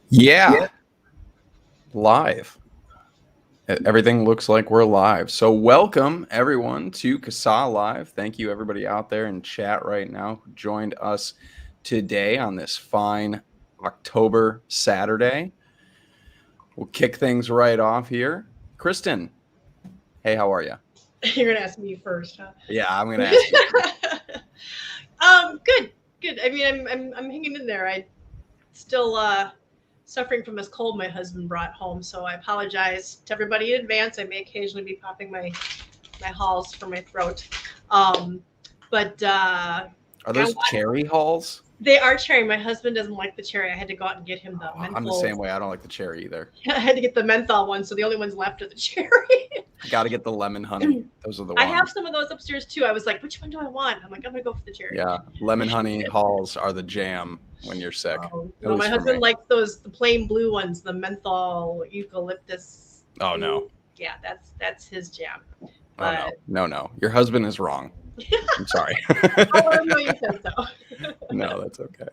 Yeah, live. Everything looks like we're live. So welcome everyone to CASAA Live. Thank you everybody out there in chat right now who joined us today on this fine October Saturday. We'll kick things right off here. Kristin, hey, how are you? You're gonna ask me first, huh? Yeah, I'm going to ask you first. Good, good. I mean, I'm hanging in there. I still suffering from this cold my husband brought home, so I apologize to everybody in advance. I may occasionally be popping my halls for my throat, um, but Are those cherry halls? they are cherry. My husband doesn't like the cherry. I had to go out and get him the Oh, I'm the menthol. same way. I don't like the cherry either. I had to get the menthol one, so the only ones left are the cherry. Got to get the lemon honey. Those are the I ones. have some of those upstairs too. I was like, which one do I want? I'm like, I'm gonna go for the cherry. Yeah, lemon honey halls are the jam when you're sick. No, my husband likes the plain blue ones, the menthol eucalyptus. Oh no. Yeah, that's his jam. Oh no. Your husband is wrong. I'm sorry. Oh, no, you said so. No, that's okay.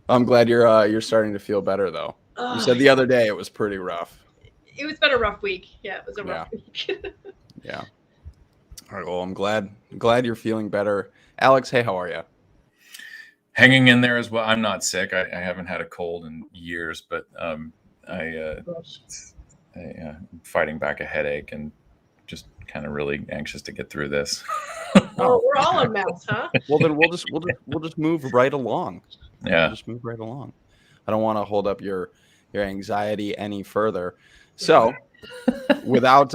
I'm glad you're starting to feel better though. You said the other day it was pretty rough. It's been a rough week. Yeah, it was a rough week. Yeah. All right. Well, I'm glad you're feeling better. Alex, hey, how are you? Hanging in there as well. I'm not sick. I haven't had a cold in years, but I'm fighting back a headache and just kind of really anxious to get through this. Oh, we're all a mess, huh? Well, then we'll just move right along. Yeah, we'll just move right along. I don't want to hold up your anxiety any further. So, without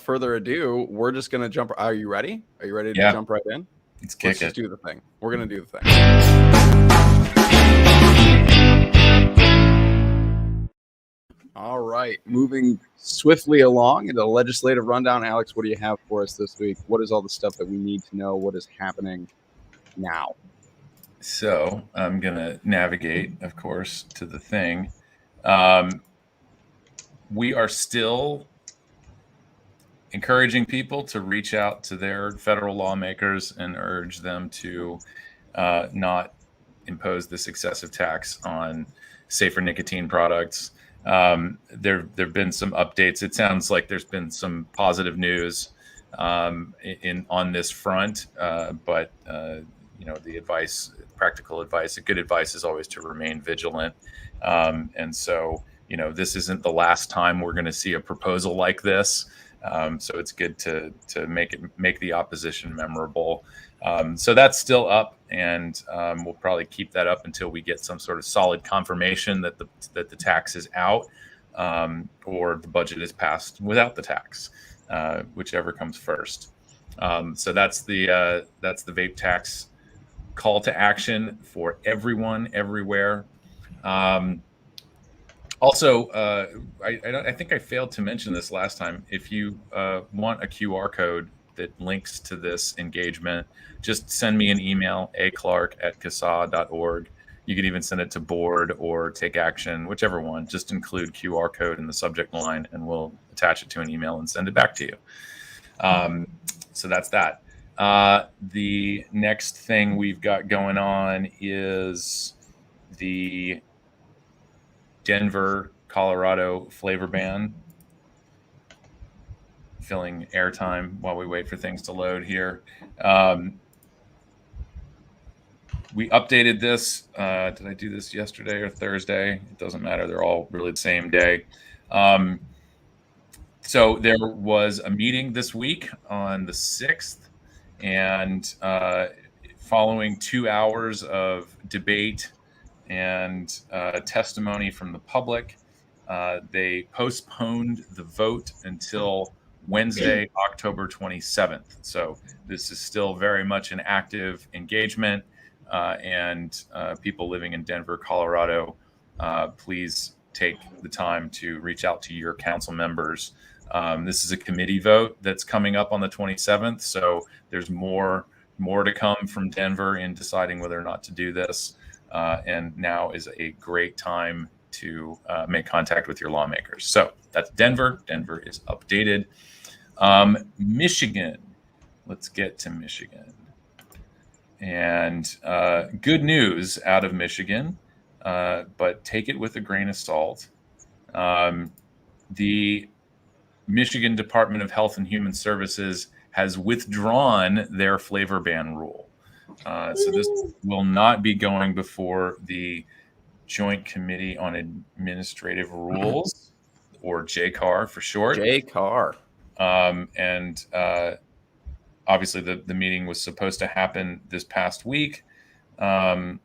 further ado, we're just gonna jump. Are you ready? Are you ready to jump right in? Let's just do the thing. We're gonna do the thing. All right, moving swiftly along into the legislative rundown. Alex, what do you have for us this week? What is all the stuff that we need to know? What is happening now? So I'm gonna navigate, of course, to the thing. We are still encouraging people to reach out to their federal lawmakers and urge them to not impose this excessive tax on safer nicotine products. There've been some updates. It sounds like there's been some positive news on this front, but the advice, practical advice, good advice is always to remain vigilant. And so, this isn't the last time we're going to see a proposal like this. So it's good to make the opposition memorable. So that's still up, and we'll probably keep that up until we get some sort of solid confirmation that the tax is out, or the budget is passed without the tax, whichever comes first. So that's the vape tax call to action for everyone, everywhere. Also, I think I failed to mention this last time. If you want a QR code that links to this engagement, just send me an email, aclark@casaa.org. You could even send it to board or take action, whichever one. Just include QR code in the subject line, and we'll attach it to an email and send it back to you. So that's that. The next thing we've got going on is the Denver, Colorado flavor ban. Filling airtime while we wait for things to load here. We updated this. Did I do this yesterday or Thursday? It doesn't matter. They're all really the same day. So there was a meeting this week on the 6th, and following 2 hours of debate and testimony from the public, they postponed the vote until Wednesday, October 27th. So this is still very much an active engagement, and people living in Denver, Colorado, please take the time to reach out to your council members. This is a committee vote that's coming up on the 27th, so there's more to come from Denver in deciding whether or not to do this. And now is a great time to make contact with your lawmakers. So that's Denver. Denver is updated. Michigan. Let's get to Michigan. And good news out of Michigan. but take it with a grain of salt. The Michigan Department of Health and Human Services has withdrawn their flavor ban rule. So this will not be going before the Joint Committee on Administrative Rules, or JCAR for short. JCAR. And obviously the meeting was supposed to happen this past week. I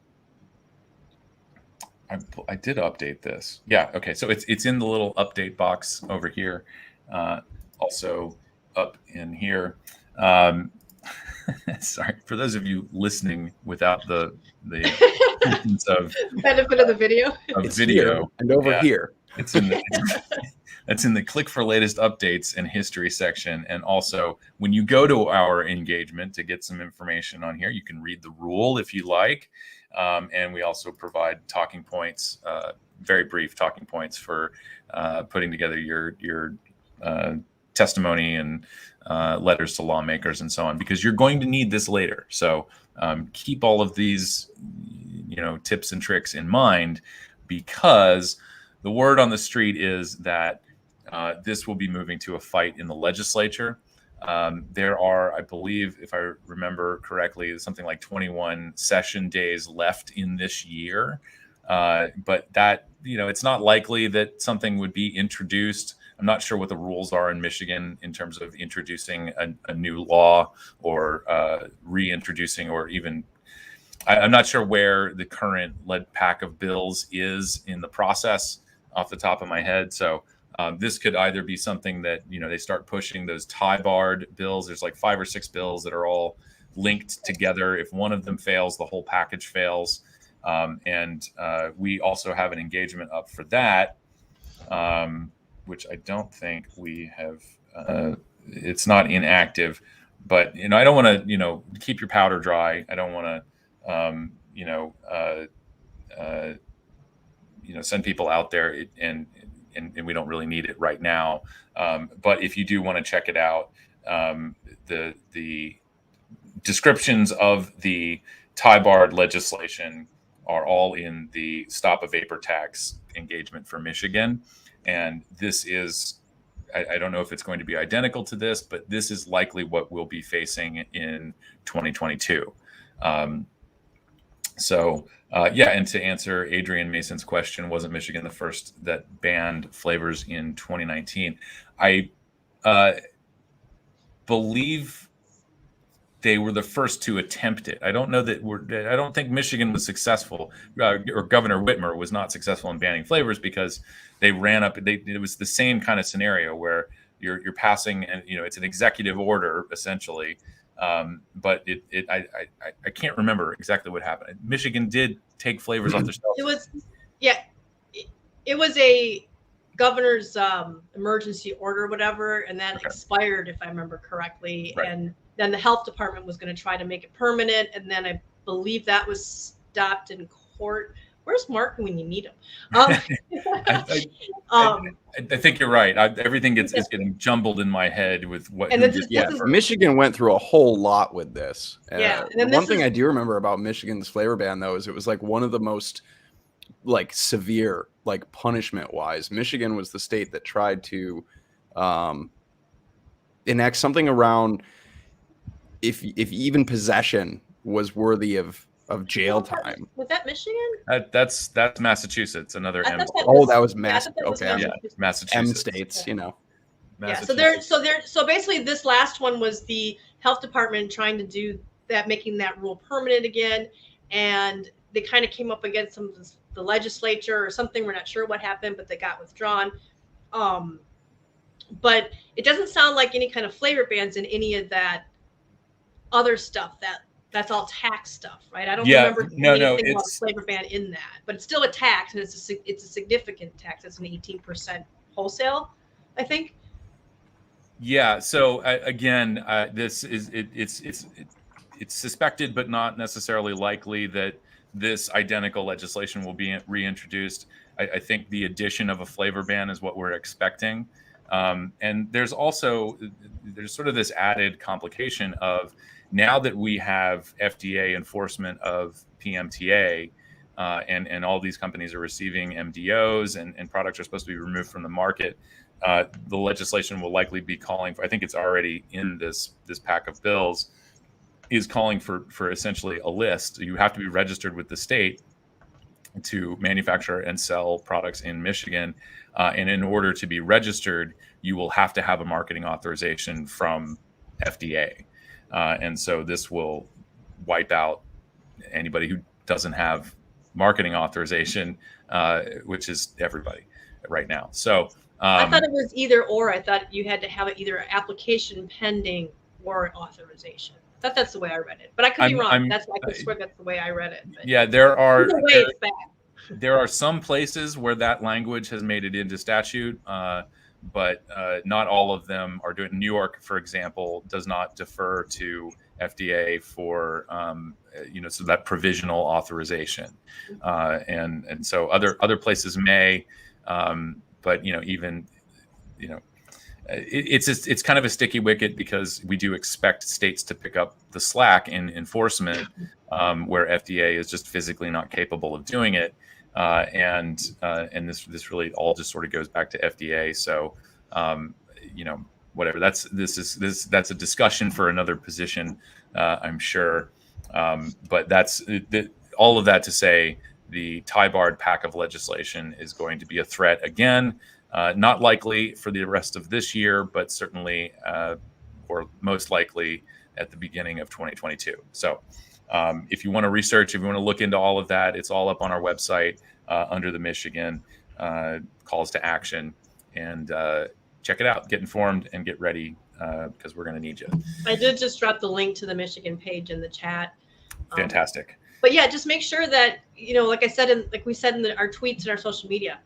did update this. Yeah. Okay. So it's in the little update box over here. Also up in here. Sorry for those of you listening without the of benefit of the video. Here and over here. It's in the click for latest updates and history section. And also when you go to our engagement to get some information on here, you can read the rule if you like. And we also provide talking points, very brief talking points for putting together your testimony and letters to lawmakers and so on, because you're going to need this later. So keep all of these, tips and tricks in mind, because the word on the street is that this will be moving to a fight in the legislature. There are, I believe, if I remember correctly, something like 21 session days left in this year. But that, it's not likely that something would be introduced. I'm not sure what the rules are in Michigan in terms of introducing a new law or reintroducing, or even, I'm not sure where the current lead pack of bills is in the process off the top of my head. So this could either be something that, they start pushing those tie-barred bills. There's like 5 or 6 bills that are all linked together. If one of them fails, the whole package fails. And we also have an engagement up for that, which I don't think we have. It's not inactive, but I don't want to keep your powder dry. I don't want to send people out there and we don't really need it right now. But if you do want to check it out, the descriptions of the tie-barred legislation are all in the Stop a Vapor Tax engagement for Michigan. And this is, I don't know if it's going to be identical to this, but this is likely what we'll be facing in 2022. And to answer Adrian Mason's question, wasn't Michigan the first that banned flavors in 2019? I believe they were the first to attempt it. I don't know that I don't think Michigan was successful, or Governor Whitmer was not successful in banning flavors, because they ran up. It was the same kind of scenario where you're passing, and it's an executive order essentially. But I can't remember exactly what happened. Michigan did take flavors off the shelf. It was a governor's emergency order, whatever, and that expired, if I remember correctly. Right. And then the health department was going to try to make it permanent, and then I believe that was stopped in court. Where's Mark when you need him? I think you're right. Everything is getting jumbled in my head with what. Michigan went through a whole lot with this. And one thing I do remember about Michigan's flavor ban, though, is it was like one of the most severe, punishment wise. Michigan was the state that tried to enact something around if even possession was worthy of jail time. Was that Michigan? That's Massachusetts. Another M. That was Massachusetts. Okay, Massachusetts. M states, So basically, this last one was the health department trying to do that, making that rule permanent again, and they kind of came up against some of the legislature or something. We're not sure what happened, but they got withdrawn. But it doesn't sound like any kind of flavor bans in any of that other stuff that's all tax stuff, right? I don't remember anything about flavor ban in that, but it's still a tax, and it's a significant tax. It's an 18% wholesale, I think. Yeah. So again, this is it's suspected, but not necessarily likely, that this identical legislation will be reintroduced. I think the addition of a flavor ban is what we're expecting. And there's sort of this added complication of, now that we have FDA enforcement of PMTA, and all these companies are receiving MDOs, and products are supposed to be removed from the market. The legislation will likely be calling for, I think it's already in this pack of bills, is calling for essentially a list. You have to be registered with the state to manufacture and sell products in Michigan. And in order to be registered, you will have to have a marketing authorization from FDA. And so this will wipe out anybody who doesn't have marketing authorization, which is everybody right now. So I thought it was either or. I thought you had to have either application pending or authorization. I thought that's the way I read it, but I could be wrong. I could swear that's the way I read it. But yeah, there are either way, it's bad. There are some places where that language has made it into statute, but not all of them are doing. New York, for example, does not defer to FDA for so that provisional authorization, and so other places may, but it's kind of a sticky wicket because we do expect states to pick up the slack in enforcement, where FDA is just physically not capable of doing it. And this really all just sort of goes back to FDA. So, whatever. That's a discussion for another position, I'm sure. But that's all of that to say, the tie-barred pack of legislation is going to be a threat again. Not likely for the rest of this year, but certainly, or most likely at the beginning of 2022. So if you want to research, if you want to look into all of that, it's all up on our website under the Michigan calls to action. And check it out, get informed, and get ready because we're going to need you. I did just drop the link to the Michigan page in the chat. Fantastic. But yeah, just make sure that, like I said, like we said in our tweets and our social media,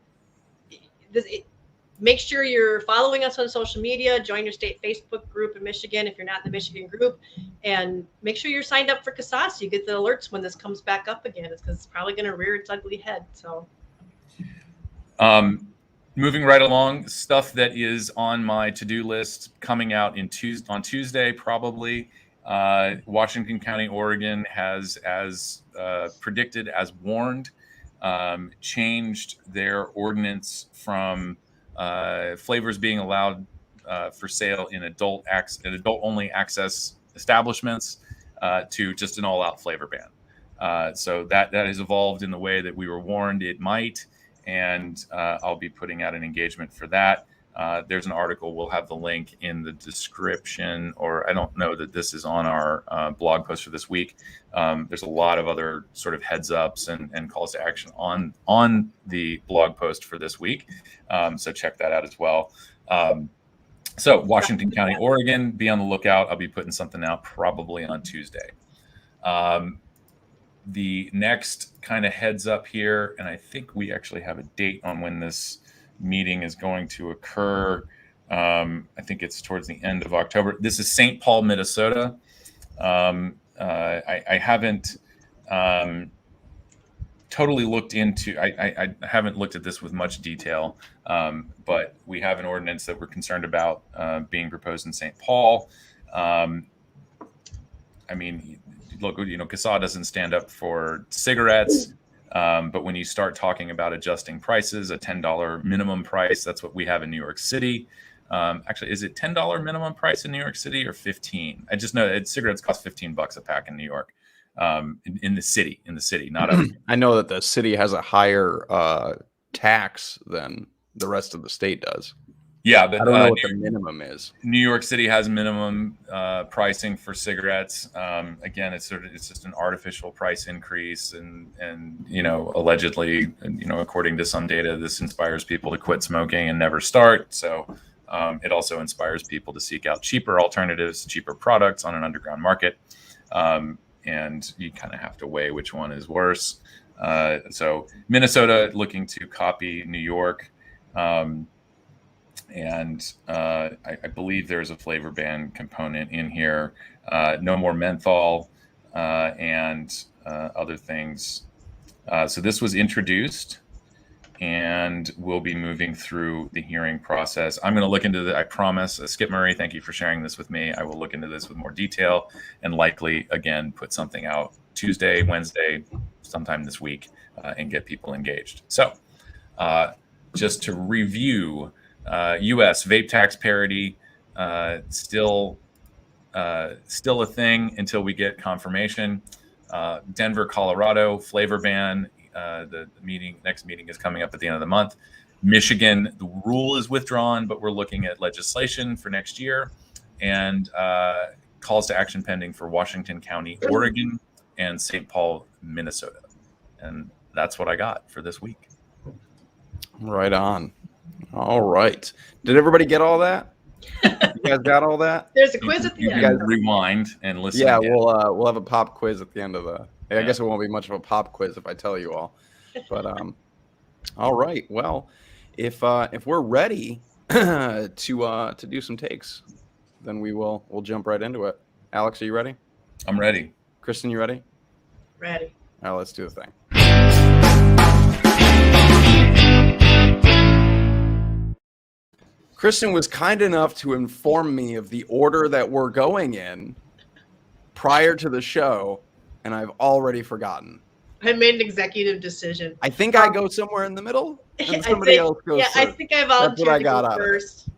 make sure you're following us on social media, join your state Facebook group in Michigan if you're not in the Michigan group, and make sure you're signed up for CASAA so you get the alerts when this comes back up again. It's because it's probably going to rear its ugly head. So, moving right along, stuff that is on my to-do list coming out on Tuesday, probably. Washington County, Oregon has, as predicted, as warned, changed their ordinance from flavors being allowed for sale in adult-only access establishments to just an all-out flavor ban. So that has evolved in the way that we were warned it might, and I'll be putting out an engagement for that. There's an article. We'll have the link in the description, or I don't know that this is on our blog post for this week. There's a lot of other sort of heads ups and calls to action on the blog post for this week. So check that out as well. So Washington County, Oregon, be on the lookout. I'll be putting something out probably on Tuesday. The next kind of heads up here, and I think we actually have a date on when this meeting is going to occur. I think it's towards the end of October. This is St. Paul, Minnesota. I haven't totally looked into, I haven't looked at this with much detail, but we have an ordinance that we're concerned about being proposed in St. Paul. I mean, look, CASAA doesn't stand up for cigarettes. But when you start talking about adjusting prices, a $10 minimum price, that's what we have in New York City. Actually, is it $10 minimum price in New York City or 15? I just know that cigarettes cost $15 a pack in New York, in the city, not a. I know that the city has a higher tax than the rest of the state does. Yeah, but I don't know what the minimum is. New York City has minimum pricing for cigarettes. Again, it's just an artificial price increase, and allegedly, according to some data, this inspires people to quit smoking and never start. So it also inspires people to seek out cheaper alternatives, cheaper products on an underground market, and you kind of have to weigh which one is worse. So Minnesota looking to copy New York. And I believe there's a flavor ban component in here. No more menthol and other things. So this was introduced, and we'll be moving through the hearing process. I'm going to look into I promise. Skip Murray, thank you for sharing this with me. I will look into this with more detail and likely, again, put something out Tuesday, Wednesday, sometime this week and get people engaged. So just to review, U.S. vape tax parity still a thing until we get confirmation. Denver, Colorado, flavor ban. The next meeting is coming up at the end of the month. Michigan, the rule is withdrawn, but we're looking at legislation for next year, and calls to action pending for Washington County, Oregon, and St. Paul, Minnesota. And that's what I got for this week. Right on. All right. Did everybody get all that? You guys got all that? There's a quiz at the end. You can rewind and listen. Yeah, again. we'll have a pop quiz at the end of the. I guess it won't be much of a pop quiz if I tell you all. But all right. Well, if we're ready to do some takes, then we'll jump right into it. Alex, are you ready? I'm ready. Kristin, you ready? Ready. All right, let's do the thing. Kristin was kind enough to inform me of the order that we're going in prior to the show, and I've already forgotten. I made an executive decision. I think I go somewhere in the middle, and somebody else goes first. I think I volunteered to go first.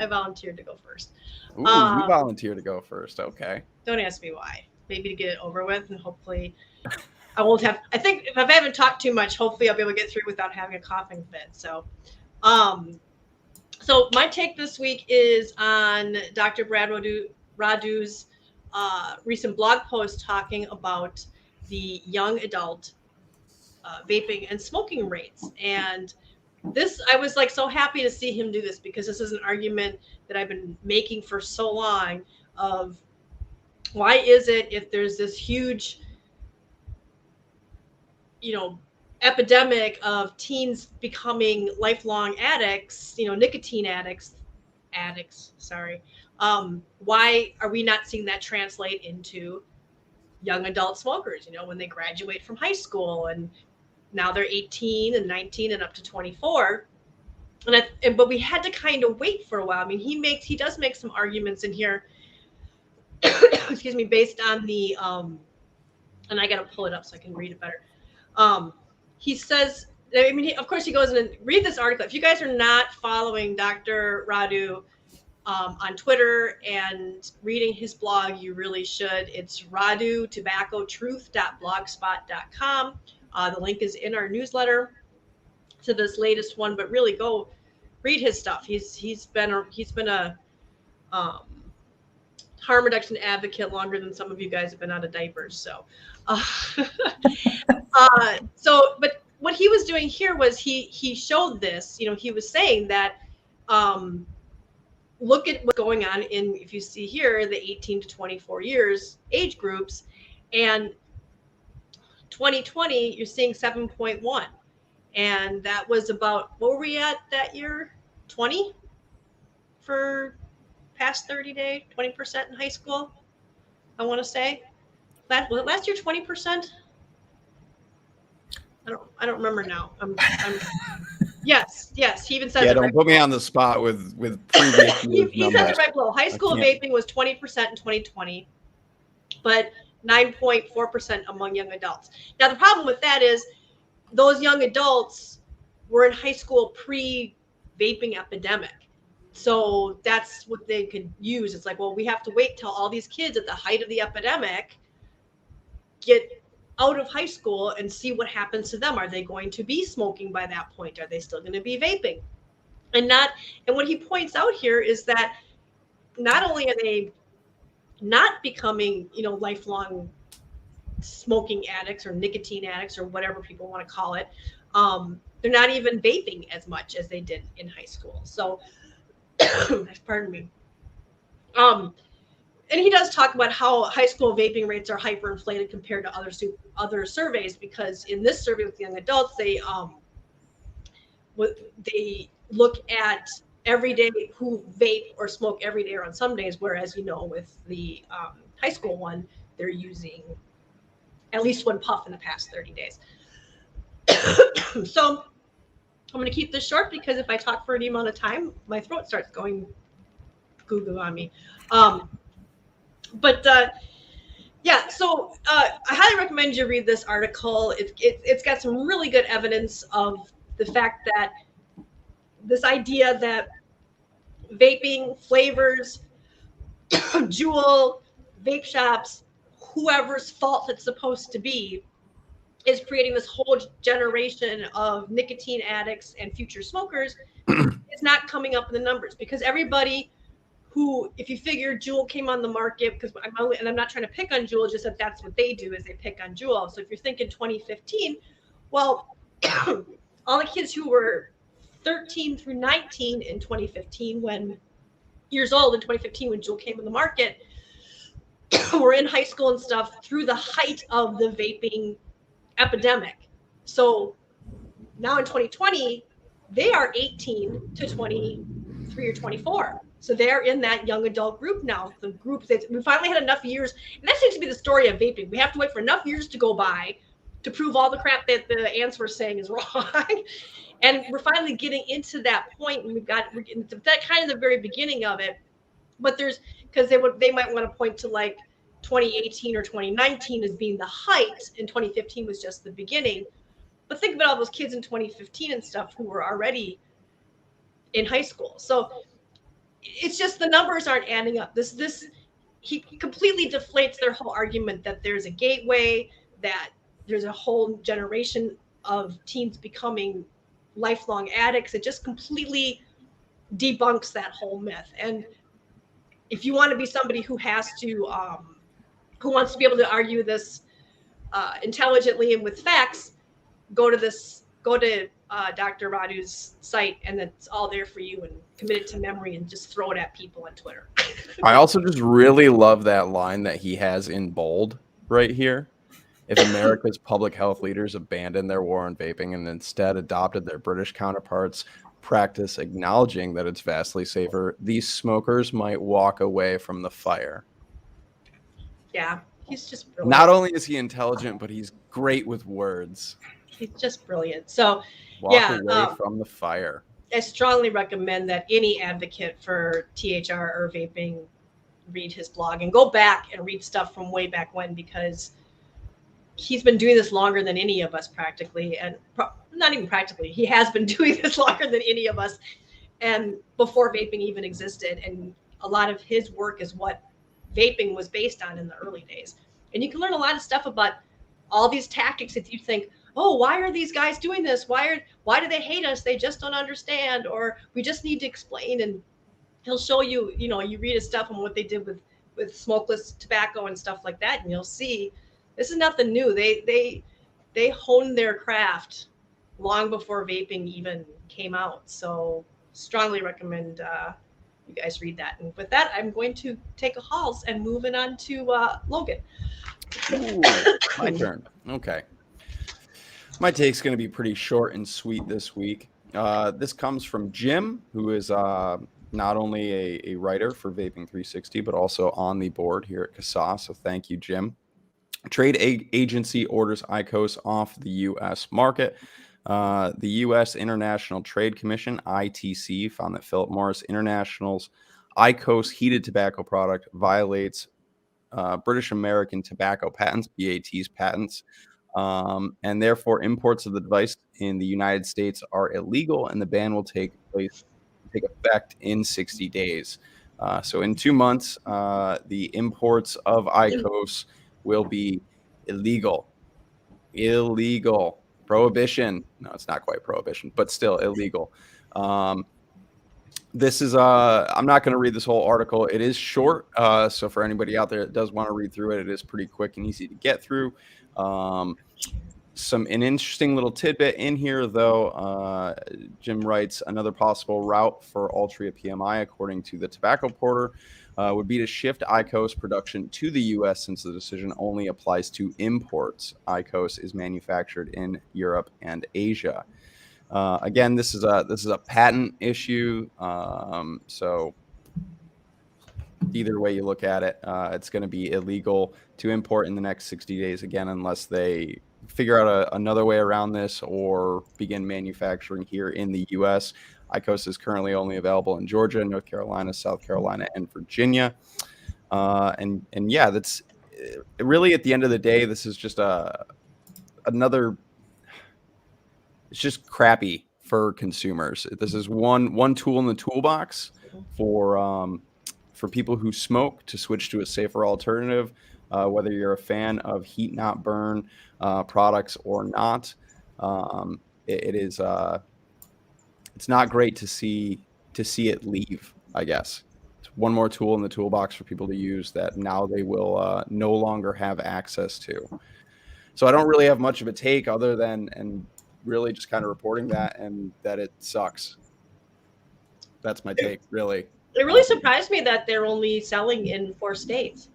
I volunteered to go first. Ooh, you volunteered to go first. Okay. Don't ask me why. Maybe to get it over with, and hopefully I won't have. I think if I haven't talked too much, hopefully I'll be able to get through without having a coughing fit. So, so my take this week is on Dr. Brad Radu's recent blog post talking about the young adult vaping and smoking rates. And this, I was like so happy to see him do this, because this is an argument that I've been making for so long of why is it, if there's this huge, epidemic of teens becoming lifelong addicts, nicotine addicts, why are we not seeing that translate into young adult smokers, when they graduate from high school and now they're 18 and 19 and up to 24. But we had to kind of wait for a while. I mean, he does make some arguments in here, excuse me, based on the, and I got to pull it up so I can read it better. He says, of course he goes in and read this article. If you guys are not following Dr. Radu on Twitter and reading his blog, you really should. It's radutobaccotruth.blogspot.com. The link is in our newsletter to this latest one, but really go read his stuff. He's been a harm reduction advocate longer than some of you guys have been out of diapers. So, but what he was doing here was he showed this. He was saying that look at what's going on in, if you see here, the 18 to 24 years age groups, and 2020 you're seeing 7.1, and that was about, what were we at that year? 20 for past 30 day, 20% in high school, I want to say. Was it last year 20%? I don't remember now. Yes. He even says yeah, it don't right put me on the spot with previous he says it right below. High school vaping was 20% in 2020, but 9.4% among young adults. Now the problem with that is those young adults were in high school pre-vaping epidemic. So that's what they could use. It's like, well, we have to wait till all these kids at the height of the epidemic get out of high school and see what happens to them. Are they going to be smoking by that point? Are they still going to be vaping? And what he points out here is that not only are they not becoming, lifelong smoking addicts or nicotine addicts or whatever people want to call it, they're not even vaping as much as they did in high school. So, pardon me. And he does talk about how high school vaping rates are hyperinflated compared to other surveys, because in this survey with young adults, they look at every day who vape or smoke every day or on some days, whereas with the high school one, they're using at least one puff in the past 30 days. So I'm going to keep this short, because if I talk for any amount of time, my throat starts going goo-goo on me. So I highly recommend recommend you read this article. It's got some really good evidence of the fact that this idea that vaping flavors, Juul, vape shops, whoever's fault it's supposed to be, is creating this whole generation of nicotine addicts and future smokers. It's not coming up in the numbers because everybody who, if you figure Juul came on the market, because I'm not trying to pick on Juul, just that that's what they do is they pick on Juul. So if you're thinking 2015, well, all the kids who were 13 through 19 in 2015, years old in 2015 when Juul came on the market, were in high school and stuff through the height of the vaping epidemic. So now in 2020, they are 18 to 23 or 24. So they're in that young adult group now. The group that we finally had enough years, and that seems to be the story of vaping. We have to wait for enough years to go by to prove all the crap that the ants were saying is wrong. And we're finally getting into that point, and we're that kind of the very beginning of it. But because they might want to point to like 2018 or 2019 as being the height, and 2015 was just the beginning. But think about all those kids in 2015 and stuff who were already in high school. So it's just the numbers aren't adding up. He completely deflates their whole argument that there's a gateway, that there's a whole generation of teens becoming lifelong addicts. It just completely debunks that whole myth. And if you want to be somebody who wants to be able to argue this intelligently and with facts, go to Dr. Radu's site, and it's all there for you, and commit it to memory and just throw it at people on Twitter. I also just really love that line that he has in bold right here. If America's public health leaders abandoned their war on vaping and instead adopted their British counterparts' practice, acknowledging that it's vastly safer, these smokers might walk away from the fire. Yeah, he's just brilliant. Not only is he intelligent, but he's great with words. He's just brilliant. So, walk away from the fire. I strongly recommend that any advocate for THR or vaping read his blog and go back and read stuff from way back when, because he's been doing this longer than any of us practically, and not even practically. He has been doing this longer than any of us, and before vaping even existed. And a lot of his work is what vaping was based on in the early days. And you can learn a lot of stuff about all these tactics that you think, oh, why are these guys doing this? Why do they hate us? They just don't understand, or we just need to explain. And he'll show you, you read his stuff on what they did with smokeless tobacco and stuff like that, and you'll see this is nothing new. They honed their craft long before vaping even came out. So strongly recommend you guys read that. And with that, I'm going to take a halt and moving on to Logan. Ooh, my turn. Okay. My take's going to be pretty short and sweet this week. This comes from Jim, who is not only a writer for Vaping 360, but also on the board here at CASAA. So thank you, Jim. Trade agency orders IQOS off the U.S. market. The U.S. International Trade Commission, ITC, found that Philip Morris International's IQOS heated tobacco product violates British American Tobacco Patents, BAT's patents, and therefore imports of the device in the United States are illegal, and the ban will take effect in 60 days. So in 2 months, the imports of IQOS will be illegal. Prohibition. No, it's not quite prohibition, but still illegal. This is I'm not going to read this whole article. It is short, so for anybody out there that does want to read through it, it is pretty quick and easy to get through. An interesting little tidbit in here, though. Jim writes, another possible route for Altria PMI, according to the Tobacco Porter, would be to shift IQOS production to the U.S. since the decision only applies to imports. IQOS is manufactured in Europe and Asia. Again, this is a patent issue, so either way you look at it, it's going to be illegal to import in the next 60 days, again, unless they figure out another way around this or begin manufacturing here in the U.S. IQOS is currently only available in Georgia, North Carolina, South Carolina, and Virginia. And yeah, really, at the end of the day, this is just another. It's just crappy for consumers. This is one tool in the toolbox for people who smoke to switch to a safer alternative. Whether you're a fan of heat not burn products or not, it is it's not great to see it leave. I guess it's one more tool in the toolbox for people to use that now they will no longer have access to. So I don't really have much of a take other than and really just kind of reporting that and that it sucks. That's my take, really. It really surprised me that they're only selling in 4 states.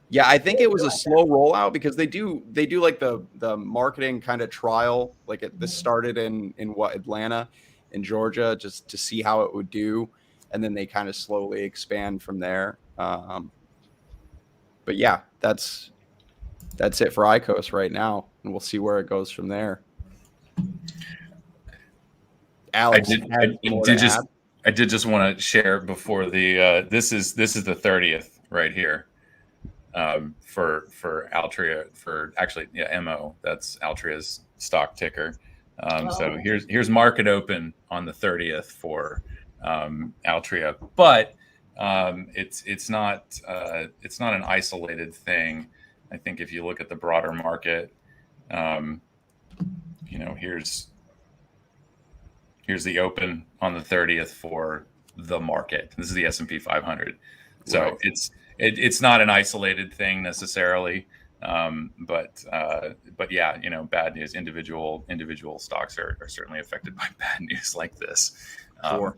Yeah, I think it was a slow rollout because they do like the marketing kind of trial. Like this started in Atlanta, in Georgia, just to see how it would do, and then they kind of slowly expand from there. But yeah, that's it for IQOS right now, and we'll see where it goes from there. Alex, I did just want to share before the this is the 30th right here for Altria, for actually MO, that's Altria's stock ticker. So here's market open on the 30th for Altria, but it's not an isolated thing. I think if you look at the broader market, here's the open on the 30th for the market. This is the S&P 500. So right. It's not an isolated thing necessarily. But yeah, bad news. Individual stocks are certainly affected by bad news like this. Sure.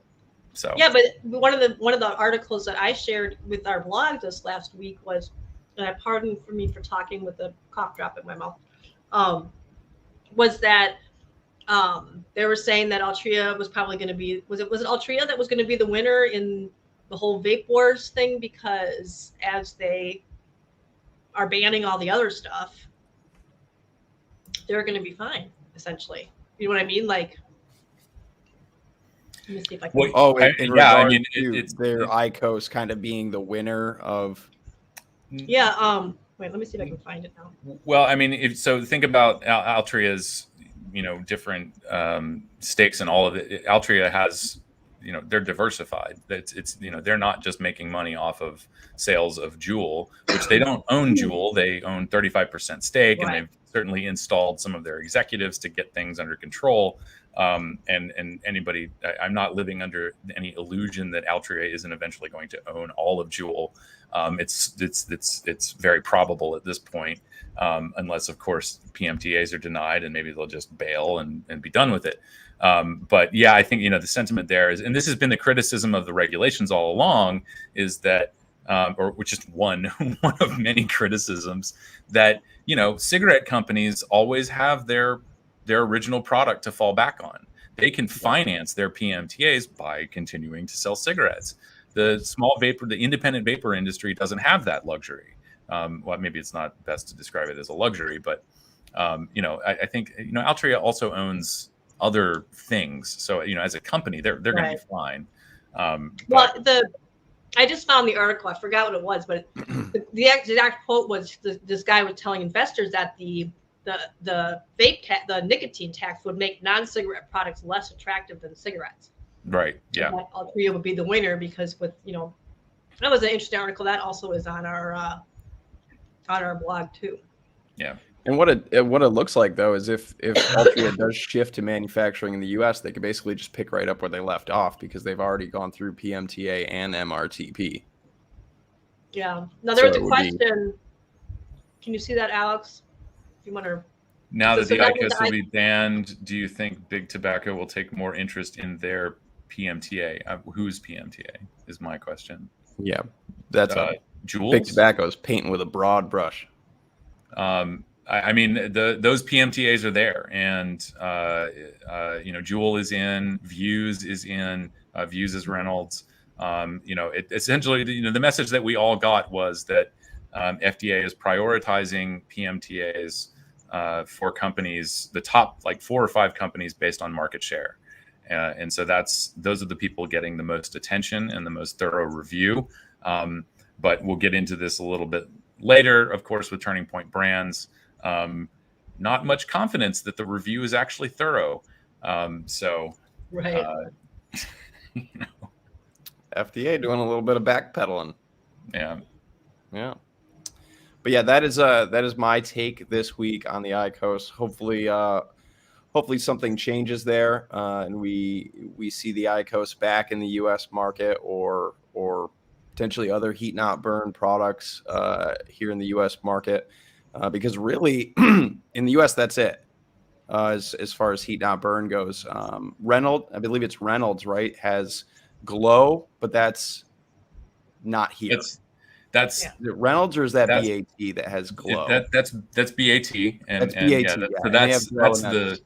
So yeah, but one of the articles that I shared with our blog this last week was, and pardon for me for talking with a cough drop in my mouth, was that they were saying that Altria was probably going to be, was it Altria that was going to be the winner in the whole vape wars thing, because as they are banning all the other stuff, they're going to be fine, essentially. You know what I mean? Like, let me see if I can. It's their IQOS kind of being the winner of. Yeah. Wait, let me see if I can find it now. Well, I mean, think about Altria's, different stakes in all of it. Altria has, they're diversified. It's they're not just making money off of sales of Juul, which they don't own Juul. They own 35% stake, right. And they've certainly installed some of their executives to get things under control. And anybody, I'm not living under any illusion that Altria isn't eventually going to own all of Juul. It's very probable at this point, unless of course PMTAs are denied and maybe they'll just bail and be done with it. But yeah, I think the sentiment there is, and this has been the criticism of the regulations all along, is that or which is one of many criticisms, that cigarette companies always have their original product to fall back on. They can finance their PMTAs by continuing to sell cigarettes. The independent vapor industry doesn't have that luxury. Well, maybe it's not best to describe it as a luxury, but I think Altria also owns other things. So as a company, they're going to be fine. I just found the article. I forgot what it was, but the exact quote was this guy was telling investors that the nicotine tax would make non-cigarette products less attractive than cigarettes. Right. Yeah. So Altria would be the winner because that was an interesting article. That also is on our blog too. Yeah. And what it looks like though is if Altria does shift to manufacturing in the U.S., they could basically just pick right up where they left off because they've already gone through PMTA and MRTP. Yeah. Now there was a question. Can you see that, Alex? If you want to. Now that the IQOS will be banned, do you think Big Tobacco will take more interest in their PMTA? Whose PMTA is my question. Yeah, that's Juul's? Big Tobacco is painting with a broad brush. I mean, those PMTAs are there, and Juul is in, Views is in, Views is Reynolds. Essentially, the message that we all got was that FDA is prioritizing PMTAs for companies, the top 4 or 5 companies based on market share, and so those are the people getting the most attention and the most thorough review. But we'll get into this a little bit later, of course, with Turning Point Brands, not much confidence that the review is actually thorough. Right. You know, FDA doing a little bit of backpedaling. yeah. But yeah, that is my take this week on the IQOS. Hopefully something changes there, and we see the IQOS back in the U.S. market, or potentially other heat not burn products here in the U.S. market, because really in the U.S. that's it. As far as heat not burn goes, Reynolds, I believe it's Reynolds, right, has Glow, but that's not here. That's Yeah. Is it Reynolds, or is that that's- BAT that has Glow? that's BAT, and That's and BAT, yeah, yeah. so And they have Glow, and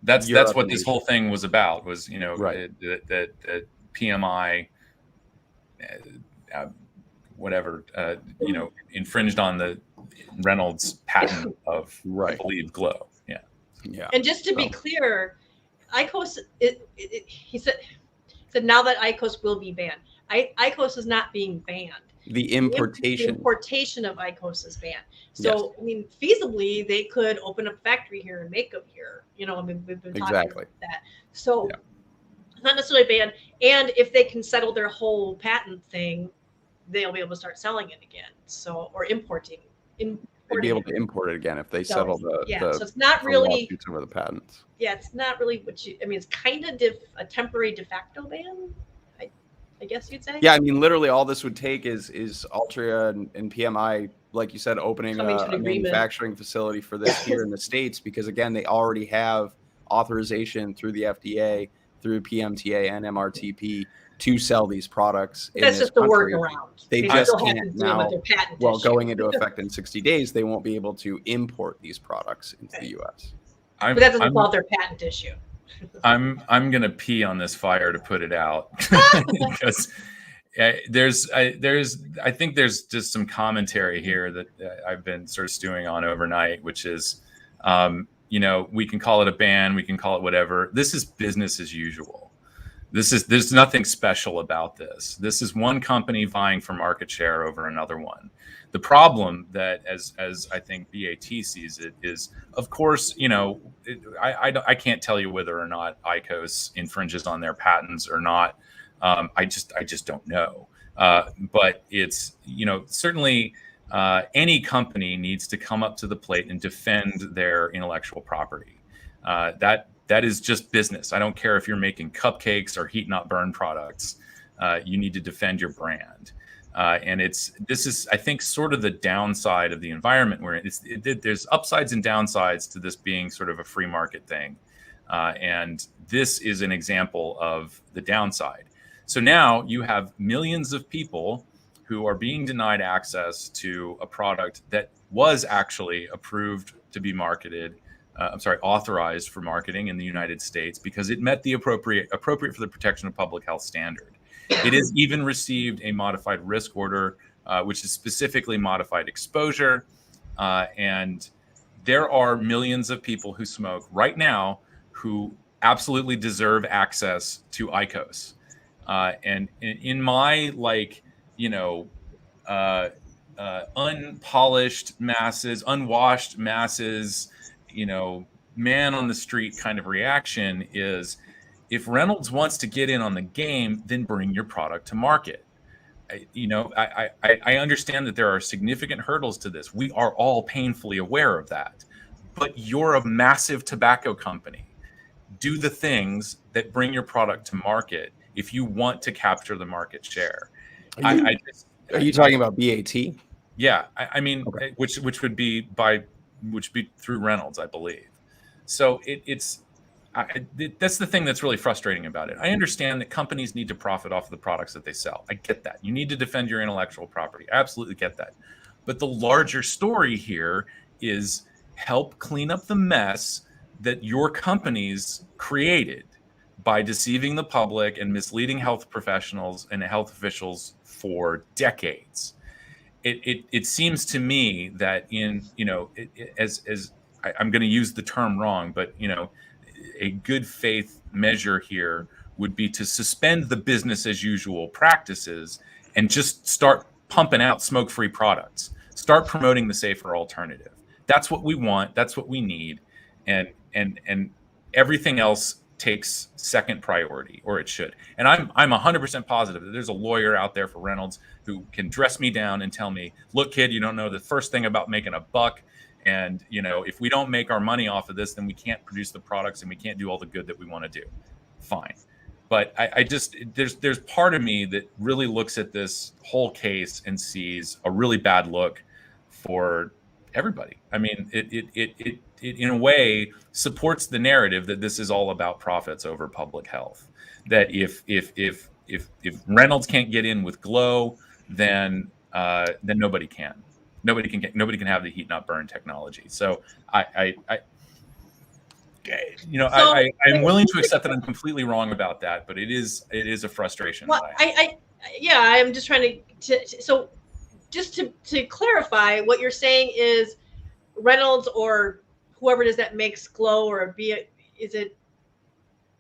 that's Europe what and this Asia. whole thing was about, was, you know, Right. that PMI, whatever, you know, infringed on the Reynolds patent of, I Right. believe, Glow. Yeah. And just to be clear, IQOS, he said now that IQOS will be banned. IQOS is not being banned. The importation. The importation of IQOS is banned. So, I mean, feasibly, they could open up a factory here and make them here. You know, I mean, we've been talking about that. So, it's not necessarily banned. And if they can settle their whole patent thing, they'll be able to start selling it again. So, or importing. They'd be able to import it again if they settle the so it's not really lawsuits over the patents. Yeah, it's not really what you. I mean, it's kind of a temporary de facto ban. I guess you'd say. Yeah, I mean, literally, all this would take is Altria and PMI, like you said, opening a manufacturing facility for this here in the States, because again, they already have authorization through the FDA, through PMTA and MRTP to sell these products. That's just the workaround. They just can't now. Well, going into effect in 60 days, they won't be able to import these products into the U.S. But that doesn't solve their patent issue. I'm gonna pee on this fire to put it out, because I think there's just some commentary here that I've been sort of stewing on overnight, which is, you know, we can call it a ban, we can call it whatever. This is business as usual. There's nothing special about this. This is one company vying for market share over another one. The problem that, as I think BAT sees it, is, of course, you know, I can't tell you whether or not IQOS infringes on their patents or not. I just don't know. But it's, you know, certainly any company needs to come up to the plate and defend their intellectual property. That is just business. I don't care if you're making cupcakes or heat not burn products. You need to defend your brand. And this is, I think, sort of the downside of the environment where there's upsides and downsides to this being sort of a free market thing. And this is an example of the downside. So now you have millions of people who are being denied access to a product that was actually approved to be marketed. Authorized for marketing in the United States because it met the appropriate for the protection of public health standard. It has even received a modified risk order, which is specifically modified exposure. And there are millions of people who smoke right now who absolutely deserve access to IQOS. And in my, like, you know, unpolished masses, unwashed masses, you know, man on the street kind of reaction is, if Reynolds wants to get in on the game, then bring your product to market. I understand that there are significant hurdles to this. We are all painfully aware of that. But you're a massive tobacco company. Do the things that bring your product to market if you want to capture the market share. Are you talking about BAT? Yeah, I mean, okay. which would be through Reynolds, I believe. So that's the thing that's really frustrating about it. I understand that companies need to profit off of the products that they sell. I get that. You need to defend your intellectual property. I absolutely get that. But the larger story here is help clean up the mess that your companies created by deceiving the public and misleading health professionals and health officials for decades. It seems to me that I'm going to use the term wrong, but a good faith measure here would be to suspend the business as usual practices and just start pumping out smoke-free products. Start promoting the safer alternative. That's what we want. That's what we need. And everything else takes second priority, or it should. And I'm 100% positive that there's a lawyer out there for Reynolds who can dress me down and tell me, look, kid, you don't know the first thing about making a buck. And, if we don't make our money off of this, then we can't produce the products and we can't do all the good that we want to do. Fine. But I just, there's part of me that really looks at this whole case and sees a really bad look for everybody. I mean, it in a way supports the narrative that this is all about profits over public health. That if Reynolds can't get in with Glow, then nobody can. Nobody can have the heat not burn technology. So I'm willing to accept that I'm completely wrong about that, but it is a frustration. Well, I'm just trying to so just to clarify, what you're saying is Reynolds or whoever it is that makes Glow, or is it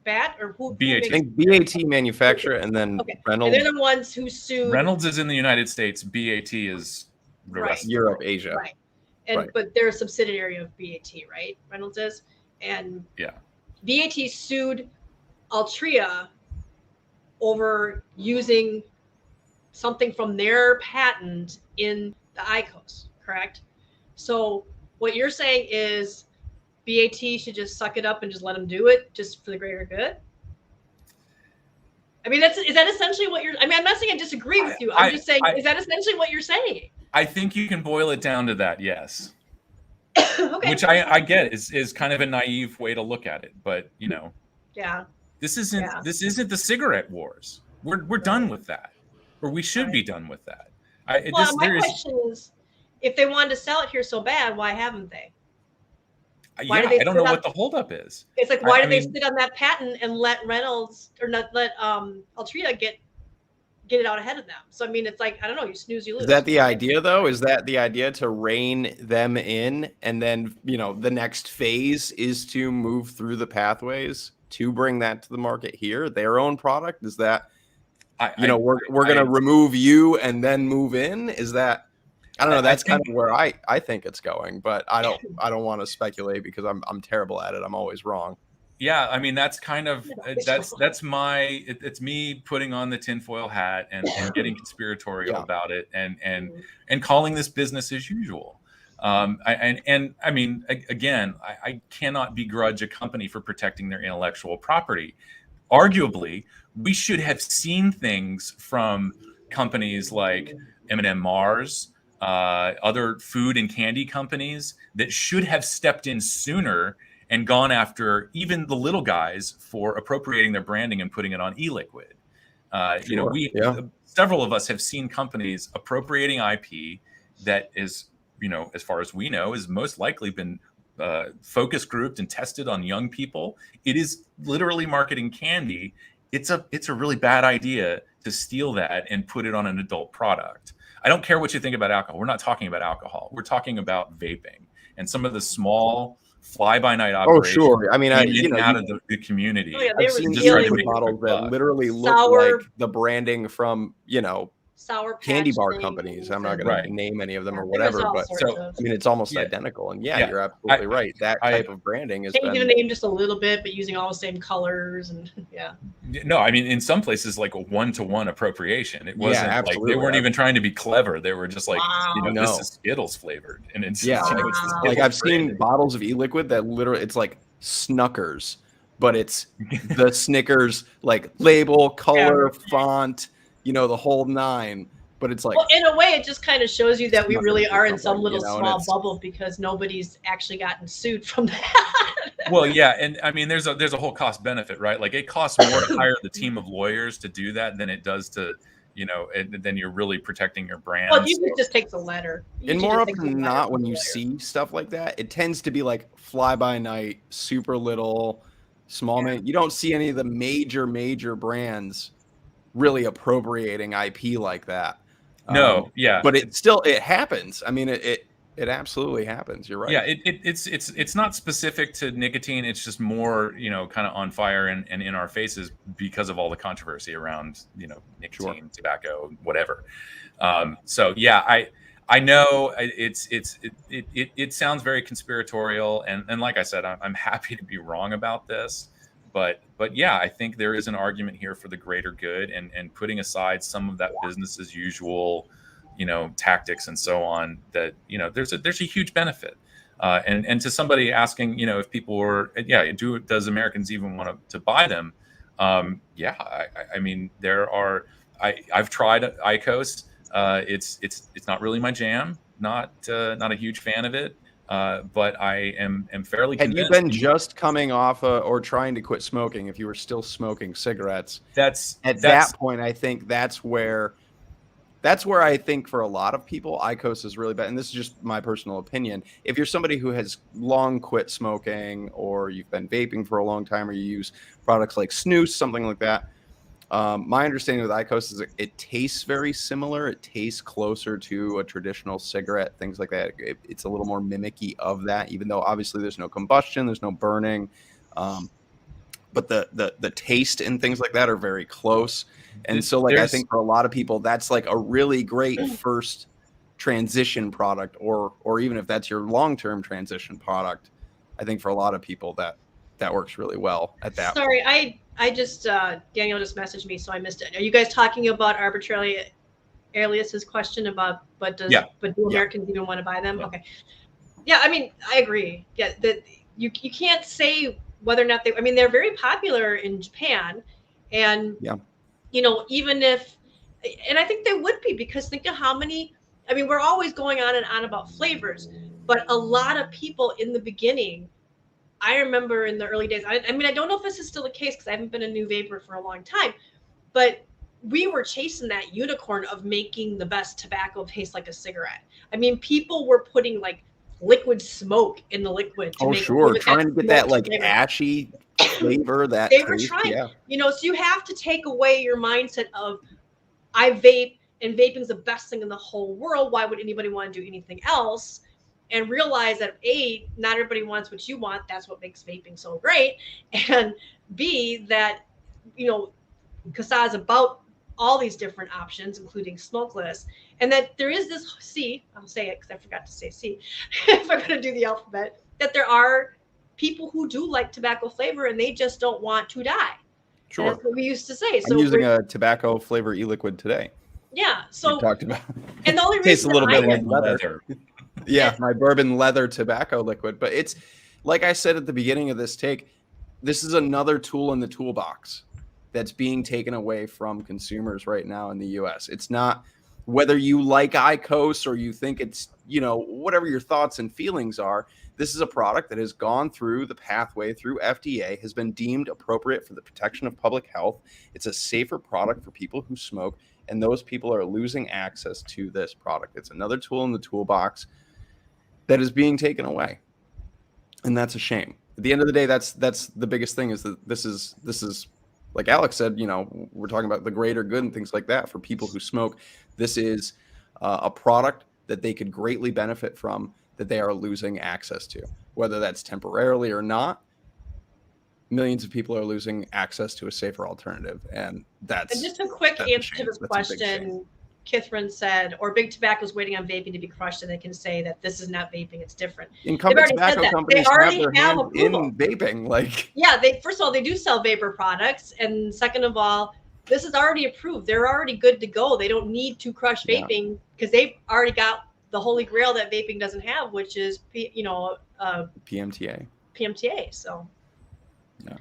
BAT or who? I think BAT manufacturer, and then Reynolds. And they're the ones who sued. Reynolds is in the United States. BAT is the rest of Europe, Asia. Right. And but they're a subsidiary of BAT, right? Reynolds is. And BAT sued Altria over using something from their patent in the IQOS, correct? So what you're saying is BAT should just suck it up and just let them do it just for the greater good? I mean, is that essentially what you're, I'm not saying I disagree with you. I'm just saying, is that essentially what you're saying? I think you can boil it down to that, yes. Okay. Which I get is kind of a naive way to look at it, but this isn't the cigarette wars. We're done with that, or we should be done with that. My question is, if they wanted to sell it here so bad, why haven't they? I don't know what the holdup is. It's like, why do they sit on that patent and let Reynolds or not let Altria get it out ahead of them? So I mean, it's like, I don't know, you snooze, you lose. Is that the idea, though? Is that the idea, to rein them in, and then the next phase is to move through the pathways to bring that to the market here, their own product? Is that we're going to remove you and then move in? Is that? I don't know. That's kind of where I think it's going, but I don't want to speculate because I'm terrible at it. I'm always wrong. Yeah, I mean, that's kind of it's me putting on the tinfoil hat and getting conspiratorial about it and calling this business as usual. I mean, again, I cannot begrudge a company for protecting their intellectual property. Arguably, we should have seen things from companies like M&M Mars, other food and candy companies that should have stepped in sooner and gone after even the little guys for appropriating their branding and putting it on e-liquid. Several of us have seen companies appropriating IP that is, as far as we know, has most likely been focus grouped and tested on young people. It is literally marketing candy. It's a really bad idea to steal that and put it on an adult product. I don't care what you think about alcohol. We're not talking about alcohol. We're talking about vaping and some of the small fly-by-night operations. Oh, sure. I mean, out of the community. Oh, yeah, I've seen bottles that literally look like the branding from, Sour candy bar companies. I'm not going to name any of them or whatever, but I mean, it's almost identical. And you're absolutely right. That type of branding is changing the name just a little bit, but using all the same colors and No, I mean, in some places, like a one-to-one appropriation. It wasn't like they weren't even trying to be clever. They were just like, this is Skittles flavored, and it's like I've seen bottles of e-liquid that literally it's like Snuckers, but it's the Snickers like label, color, font. The whole nine, but it's like, well, in a way, it just kind of shows you that we really are in some little small bubble because nobody's actually gotten sued from that. Well, yeah, and I mean, there's a whole cost benefit, right? Like, it costs more to hire the team of lawyers to do that than it does to, and then you're really protecting your brand. Well, you just take the letter. And more often than not, when you see stuff like that, it tends to be like fly by night, super little, small. You don't see any of the major brands really appropriating IP like that. No, but it happens. I mean, it absolutely happens. You're right. Yeah, it's not specific to nicotine. It's just more, kind of on fire and in our faces because of all the controversy around, nicotine, tobacco, whatever. So yeah, I know it sounds very conspiratorial, and like I said, I'm happy to be wrong about this, but yeah, I think there is an argument here for the greater good, and putting aside some of that business as usual, tactics and so on. That there's a huge benefit, and to somebody asking, if people were, does Americans even want to buy them? Yeah, I mean I've tried IQOS. It's not really my jam. Not a huge fan of it. But I am fairly Had you convinced. been just coming off or trying to quit smoking, if you were still smoking cigarettes, That's that point, I think that's where I think for a lot of people, IQOS is really bad. And this is just my personal opinion. If you're somebody who has long quit smoking, or you've been vaping for a long time, or you use products like snus, something like that, my understanding with IQOS is it tastes very similar. It tastes closer to a traditional cigarette, things like that. It's a little more mimicky of that, even though obviously there's no combustion, there's no burning. But the taste and things like that are very close. And so I think for a lot of people, that's like a really great first transition product, or even if that's your long-term transition product, I think for a lot of people that works really well at that. Sorry, I just Daniel just messaged me, so I missed it. Are you guys talking about arbitrarily Alias's question about do Americans even want to buy them? Yeah. Okay. Yeah, I mean, I agree. Yeah, that you can't say whether or not they're very popular in Japan, and even if, and I think they would be, because think of how many. I mean, we're always going on and on about flavors, but a lot of people in the beginning. I remember in the early days, I don't know if this is still the case because I haven't been a new vapor for a long time, but we were chasing that unicorn of making the best tobacco taste like a cigarette. I mean, people were putting like liquid smoke in the liquid to make trying to get that like flavor. Ashy flavor that they were trying. So you have to take away your mindset of I vape and vaping's the best thing in the whole world. Why would anybody want to do anything else? And realize that A, not everybody wants what you want. That's what makes vaping so great. And B, that, CASAA is about all these different options, including smokeless. And that there is this C, I'll say it because I forgot to say C, if I'm going to do the alphabet, that there are people who do like tobacco flavor and they just don't want to die. Sure. And that's what we used to say. So I'm using a tobacco flavor e-liquid today. Yeah. So we talked about and the only reason tastes a little bit like leather. Yeah, my bourbon leather tobacco liquid. But it's like I said at the beginning of this take, this is another tool in the toolbox that's being taken away from consumers right now in the US. It's not whether you like IQOS or you think it's, whatever your thoughts and feelings are. This is a product that has gone through the pathway through FDA, has been deemed appropriate for the protection of public health. It's a safer product for people who smoke, and those people are losing access to this product. It's another tool in the toolbox that is being taken away, and that's a shame. At the end of the day, that's the biggest thing, is that this is like Alex said, we're talking about the greater good and things like that for people who smoke. This is a product that they could greatly benefit from, that they are losing access to, whether that's temporarily or not. Millions of people are losing access to a safer alternative, and just a quick answer to this question. Kithrin said, or Big Tobacco is waiting on vaping to be crushed, and they can say that this is not vaping, it's different. Incumbent tobacco companies have their hand in vaping. First of all, they do sell vapor products, and second of all, this is already approved. They're already good to go. They don't need to crush vaping because they've already got the holy grail that vaping doesn't have, which is PMTA. So, yeah.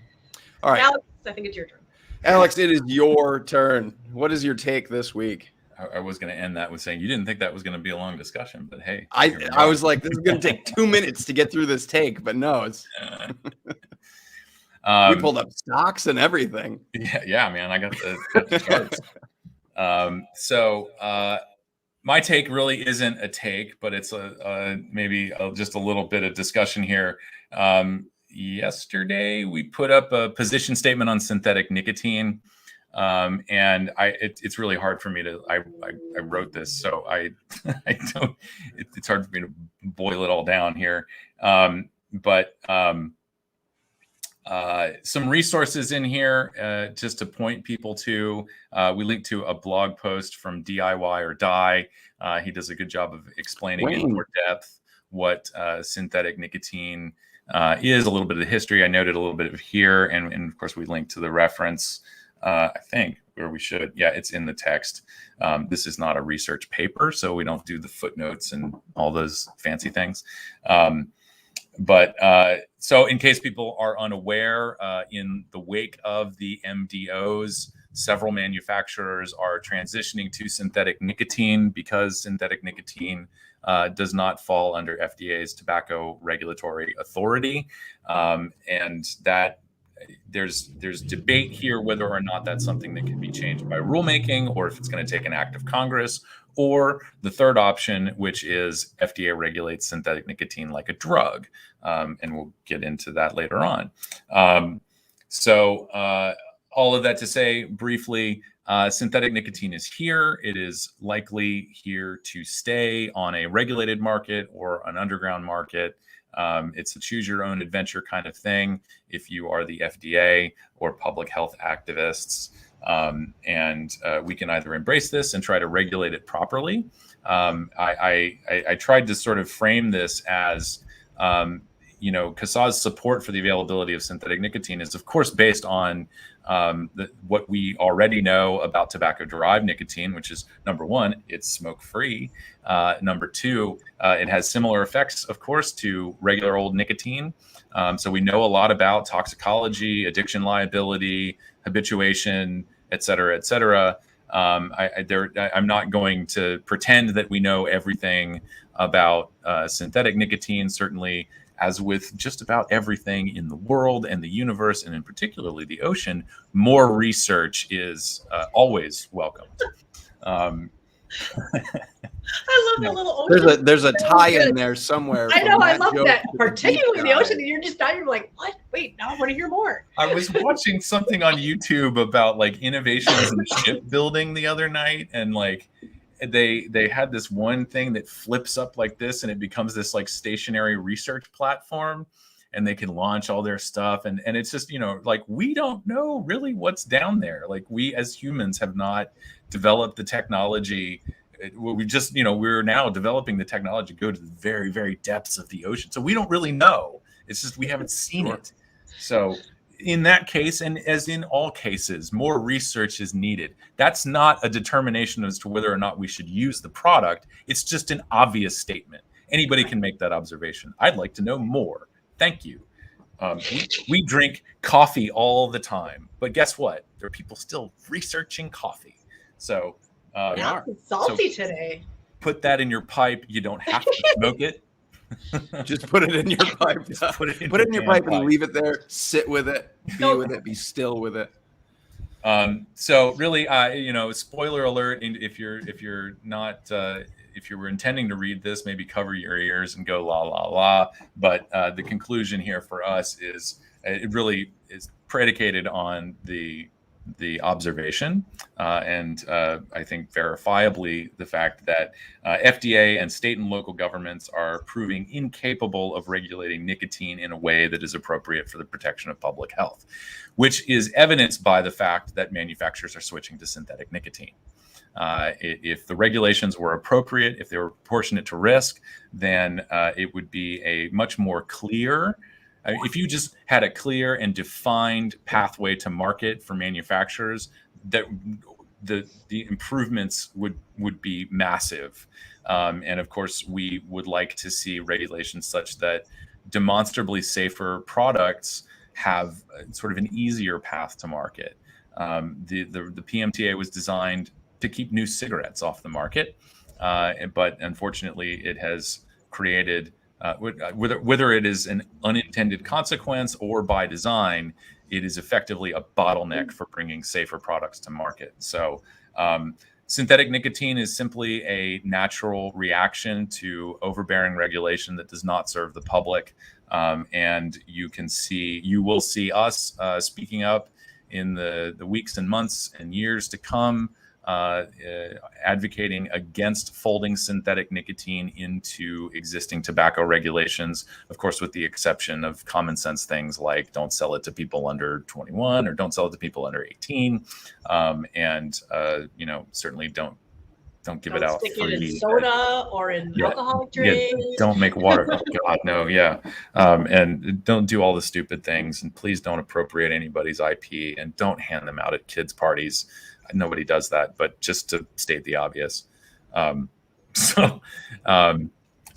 All right, Alex, I think it's your turn. Alex, it is your turn. What is your take this week? I was going to end that with saying you didn't think that was going to be a long discussion, but hey, I was like, this is going to take 2 minutes to get through this take, but no, it's we pulled up stocks and everything. Yeah, man, I got the charts. So my take really isn't a take, but it's maybe just a little bit of discussion here. Yesterday, we put up a position statement on synthetic nicotine. And it's really hard for me to, I wrote this, so I don't, it's hard for me to boil it all down here. But Some resources in here just to point people to. We link to a blog post from DIY or Die. He does a good job of explaining in more depth what synthetic nicotine is, a little bit of the history. I noted a little bit of here, and of course we link to the reference. I think where we should, yeah, it's in the text. This is not a research paper, so we don't do the footnotes and all those fancy things. But so in case people are unaware, in the wake of the MDOs, several manufacturers are transitioning to synthetic nicotine because synthetic nicotine does not fall under FDA's tobacco regulatory authority. And that there's debate here whether or not that's something that can be changed by rulemaking, or if it's going to take an act of Congress, or the third option, which is FDA regulates synthetic nicotine like a drug. And we'll get into that later on. So all of that to say briefly, synthetic nicotine is here. It is likely here to stay on a regulated market or an underground market. It's a choose your own adventure kind of thing if you are the FDA or public health activists. And we can either embrace this and try to regulate it properly. I tried to sort of frame this as, CASAA's support for the availability of synthetic nicotine is, of course, based on what we already know about tobacco-derived nicotine, which is, number one, it's smoke-free. Number two, it has similar effects, of course, to regular old nicotine. So we know a lot about toxicology, addiction liability, habituation, et cetera, et cetera. I'm not going to pretend that we know everything about synthetic nicotine. Certainly, as with just about everything in the world and the universe, and in particularly the ocean, more research is always welcomed. I love the little ocean. There's a tie in there somewhere. I know, I love that. Particularly the ocean. You're just now you're like, what? Wait, now I want to hear more. I was watching something on YouTube about like innovations in shipbuilding the other night, and like they had this one thing that flips up like this, and it becomes this like stationary research platform, and they can launch all their stuff. And it's just, like, we don't know really what's down there. Like, we as humans have not developed the technology. We just, we're now developing the technology to go to the very, very depths of the ocean. So we don't really know. It's just we haven't seen it. So in that case, and as in all cases, more research is needed. That's not a determination as to whether or not we should use the product. It's just an obvious statement. Anybody can make that observation. I'd like to know more. Thank you. We drink coffee all the time, but guess what? There are people still researching coffee. So salty today. Put that in your pipe. You don't have to smoke it. Just put it in your pipe. Put it in your pipe and leave it there. Sit with it. Be with it. Be still with it. So really, spoiler alert. If you're not, if you were intending to read this, maybe cover your ears and go la la la. But the conclusion here for us is it really is predicated on the observation and I think verifiably the fact that FDA and state and local governments are proving incapable of regulating nicotine in a way that is appropriate for the protection of public health, which is evidenced by the fact that manufacturers are switching to synthetic nicotine. If the regulations were appropriate, if they were proportionate to risk, then it would be a much more clear. If you just had a clear and defined pathway to market for manufacturers, that the improvements would be massive. And of course, we would like to see regulations such that demonstrably safer products have sort of an easier path to market. The PMTA was designed to keep new cigarettes off the market, but unfortunately, it has created whether it is an unintended consequence or by design, it is effectively a bottleneck for bringing safer products to market. So synthetic nicotine is simply a natural reaction to overbearing regulation that does not serve the public. And you will see us speaking up in the weeks and months and years to come advocating against folding synthetic nicotine into existing tobacco regulations, of course, with the exception of common sense things like don't sell it to people under 21 or don't sell it to people under 18. And certainly don't give it out stick free. It in soda or in alcoholic drinks. Don't make water. Oh God, no. Yeah. And don't do all the stupid things. And please don't appropriate anybody's IP and don't hand them out at kids' parties. Nobody does that, but just to state the obvious. So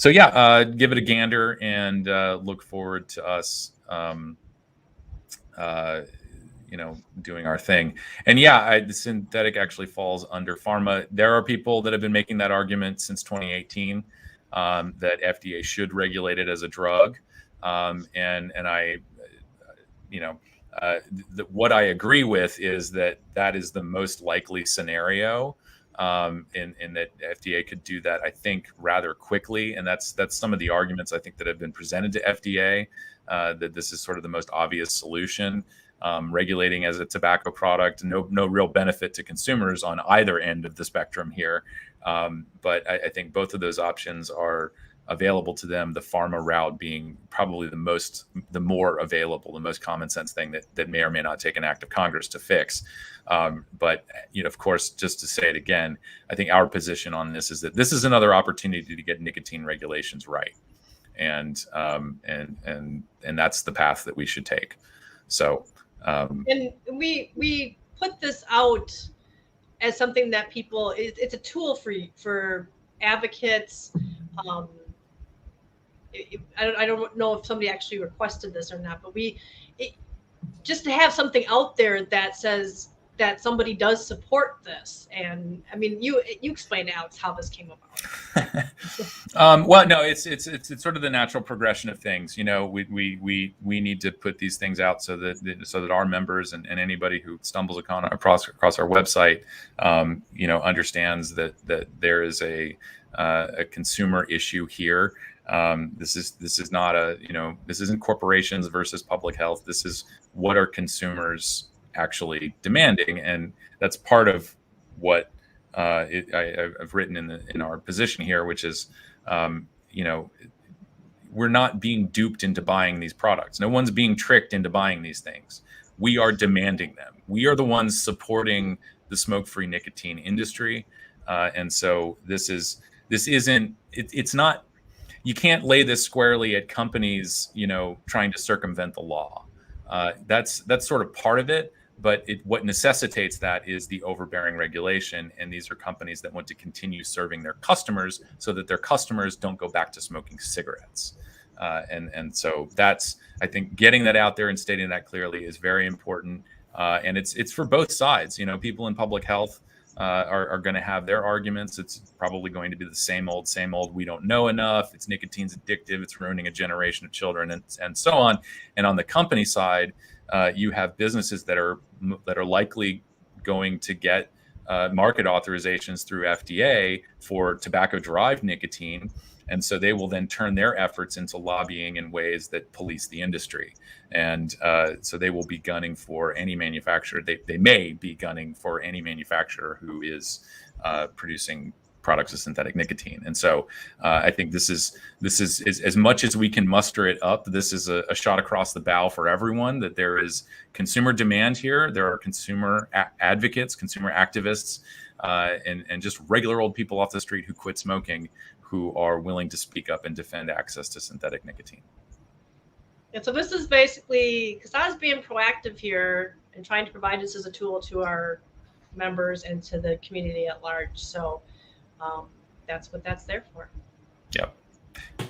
yeah, give it a gander and look forward to us, doing our thing. And yeah, the synthetic actually falls under pharma. There are people that have been making that argument since 2018 that FDA should regulate it as a drug. And I, what I agree with is that is the most likely scenario, in that FDA could do that, I think, rather quickly. And that's some of the arguments I think that have been presented to FDA, that this is sort of the most obvious solution. Regulating as a tobacco product, no real benefit to consumers on either end of the spectrum here. But I think both of those options are available to them, the pharma route being probably the more available, the most common sense thing that may or may not take an act of Congress to fix. But of course, just to say it again, I think our position on this is that this is another opportunity to get nicotine regulations right. And that's the path that we should take. So, and we put this out as something that people, it's a tool for advocates. I don't know if somebody actually requested this or not, but just to have something out there that says that somebody does support this. And I mean, you explained out how this came about. Well, no, it's sort of the natural progression of things. We need to put these things out so that our members and anybody who stumbles across our website, understands that there is a consumer issue here. This is not this isn't corporations versus public health. This is what are consumers actually demanding, and that's part of what I've written in our position here, which is, we're not being duped into buying these products. No one's being tricked into buying these things. We are demanding them. We are the ones supporting the smoke-free nicotine industry, and so it's not. You can't lay this squarely at companies, trying to circumvent the law. That's sort of part of it. But what necessitates that is the overbearing regulation. And these are companies that want to continue serving their customers so that their customers don't go back to smoking cigarettes. And so that's, I think, getting that out there and stating that clearly is very important. And it's for both sides. People in public health are going to have their arguments. It's probably going to be the same old, we don't know enough. It's nicotine's addictive. It's ruining a generation of children and so on. And on the company side, you have businesses that are likely going to get market authorizations through FDA for tobacco-derived nicotine. And so they will then turn their efforts into lobbying in ways that police the industry. And so they will be gunning for any manufacturer. They may be gunning for any manufacturer who is producing products of synthetic nicotine. And so I think this is as much as we can muster it up. This is a shot across the bow for everyone, that there is consumer demand here. There are consumer advocates, consumer activists, and just regular old people off the street who quit smoking, who are willing to speak up and defend access to synthetic nicotine. And so this is basically, CASAA is being proactive here and trying to provide this as a tool to our members and to the community at large. So that's what that's there for.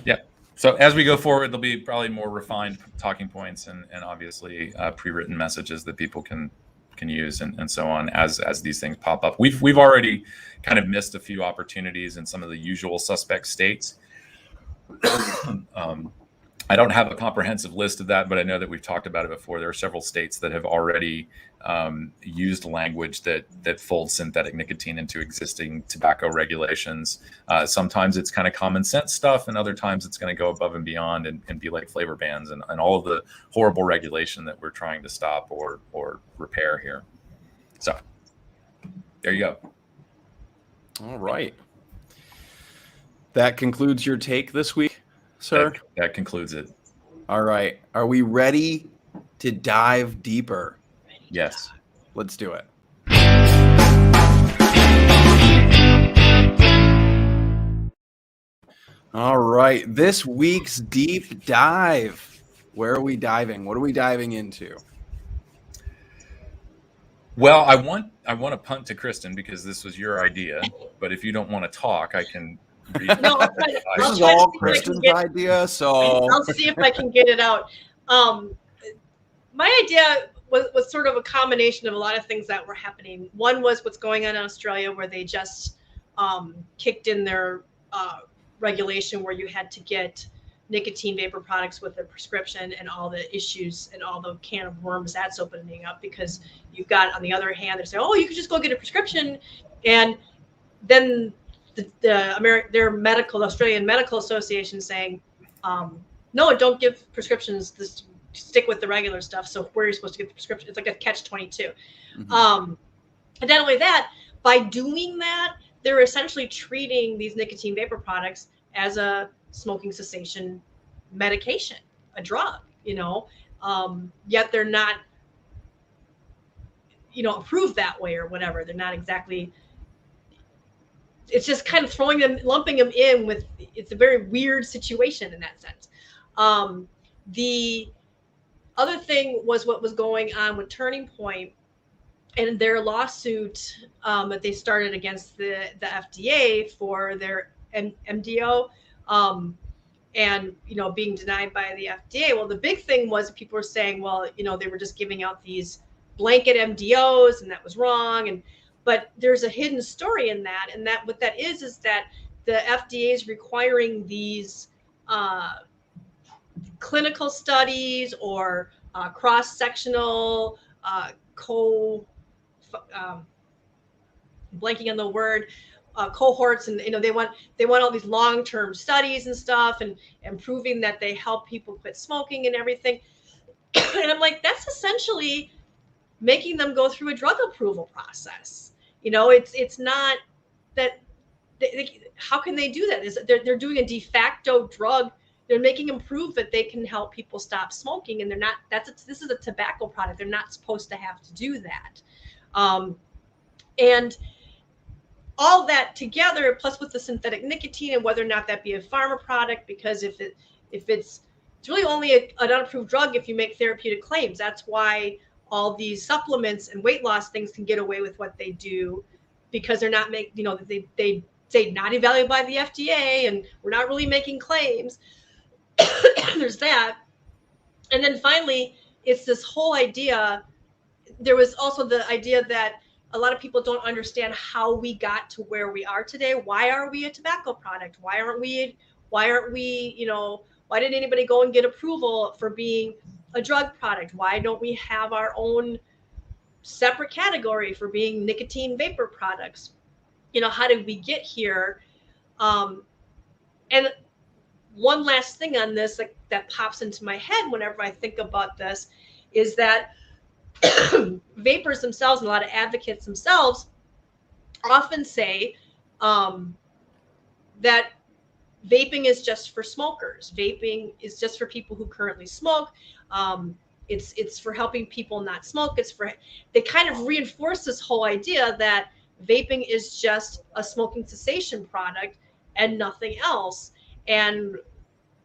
Yep. So as we go forward, there'll be probably more refined talking points and obviously pre-written messages that people can use and so on as these things pop up. We've already kind of missed a few opportunities in some of the usual suspect states. I don't have a comprehensive list of that, but I know that we've talked about it before. There are several states that have already used language that folds synthetic nicotine into existing tobacco regulations. Sometimes it's kind of common sense stuff, and other times it's going to go above and beyond and be like flavor bans and all of the horrible regulation that we're trying to stop or repair here. So there you go. All right. That concludes your take this week, sir? That concludes it. All right. Are we ready to dive deeper? Yes. Let's do it. All right. This week's deep dive. Where are we diving? What are we diving into? Well, I want to punt to Kristin because this was your idea. But if you don't want to talk, I can read. No, this is all Kristin's idea, so I'll see if I can get it out. My idea was sort of a combination of a lot of things that were happening. One was what's going on in Australia, where they just kicked in their regulation where you had to get nicotine vapor products with a prescription, and all the issues and all the can of worms that's opening up, because you've got, on the other hand, they're saying, oh, you could just go get a prescription, and then the Australian Medical Association saying, no, don't give prescriptions, this stick with the regular stuff. So where are you supposed to get the prescription? It's like a catch-22. And not only that, by doing that, they're essentially treating these nicotine vapor products as a smoking cessation medication, a drug, yet they're not, approved that way or whatever. They're not exactly, it's just kind of lumping them in with, it's a very weird situation in that sense. The other thing was what was going on with Turning Point and their lawsuit that they started against the FDA for their MDO, and being denied by the FDA. Well, the big thing was people were saying, well, they were just giving out these blanket MDOs, and that was wrong. But there's a hidden story in that, and that what that is that the FDA is requiring these clinical studies or cross-sectional blanking on the word, cohorts, and they want all these long-term studies and stuff, and proving that they help people quit smoking and everything. And I'm like, that's essentially making them go through a drug approval process. It's not that how can they do that? They're doing a de facto drug. They're making them prove that they can help people stop smoking, and they're not. This is a tobacco product. They're not supposed to have to do that. And all that together, plus with the synthetic nicotine and whether or not that be a pharma product, because if it's really only an unapproved drug if you make therapeutic claims. That's why all these supplements and weight loss things can get away with what they do, because they're not they say not evaluated by the FDA, and we're not really making claims. There's that. And then finally, it's this whole idea. There was also the idea that a lot of people don't understand how we got to where we are today. Why are we a tobacco product? Why aren't we, why didn't anybody go and get approval for being a drug product? Why don't we have our own separate category for being nicotine vapor products? How did we get here? And one last thing on this that pops into my head whenever I think about this is that vapors themselves and a lot of advocates themselves often say that vaping is just for smokers. Vaping is just for people who currently smoke. It's for helping people not smoke. They kind of reinforce this whole idea that vaping is just a smoking cessation product and nothing else. And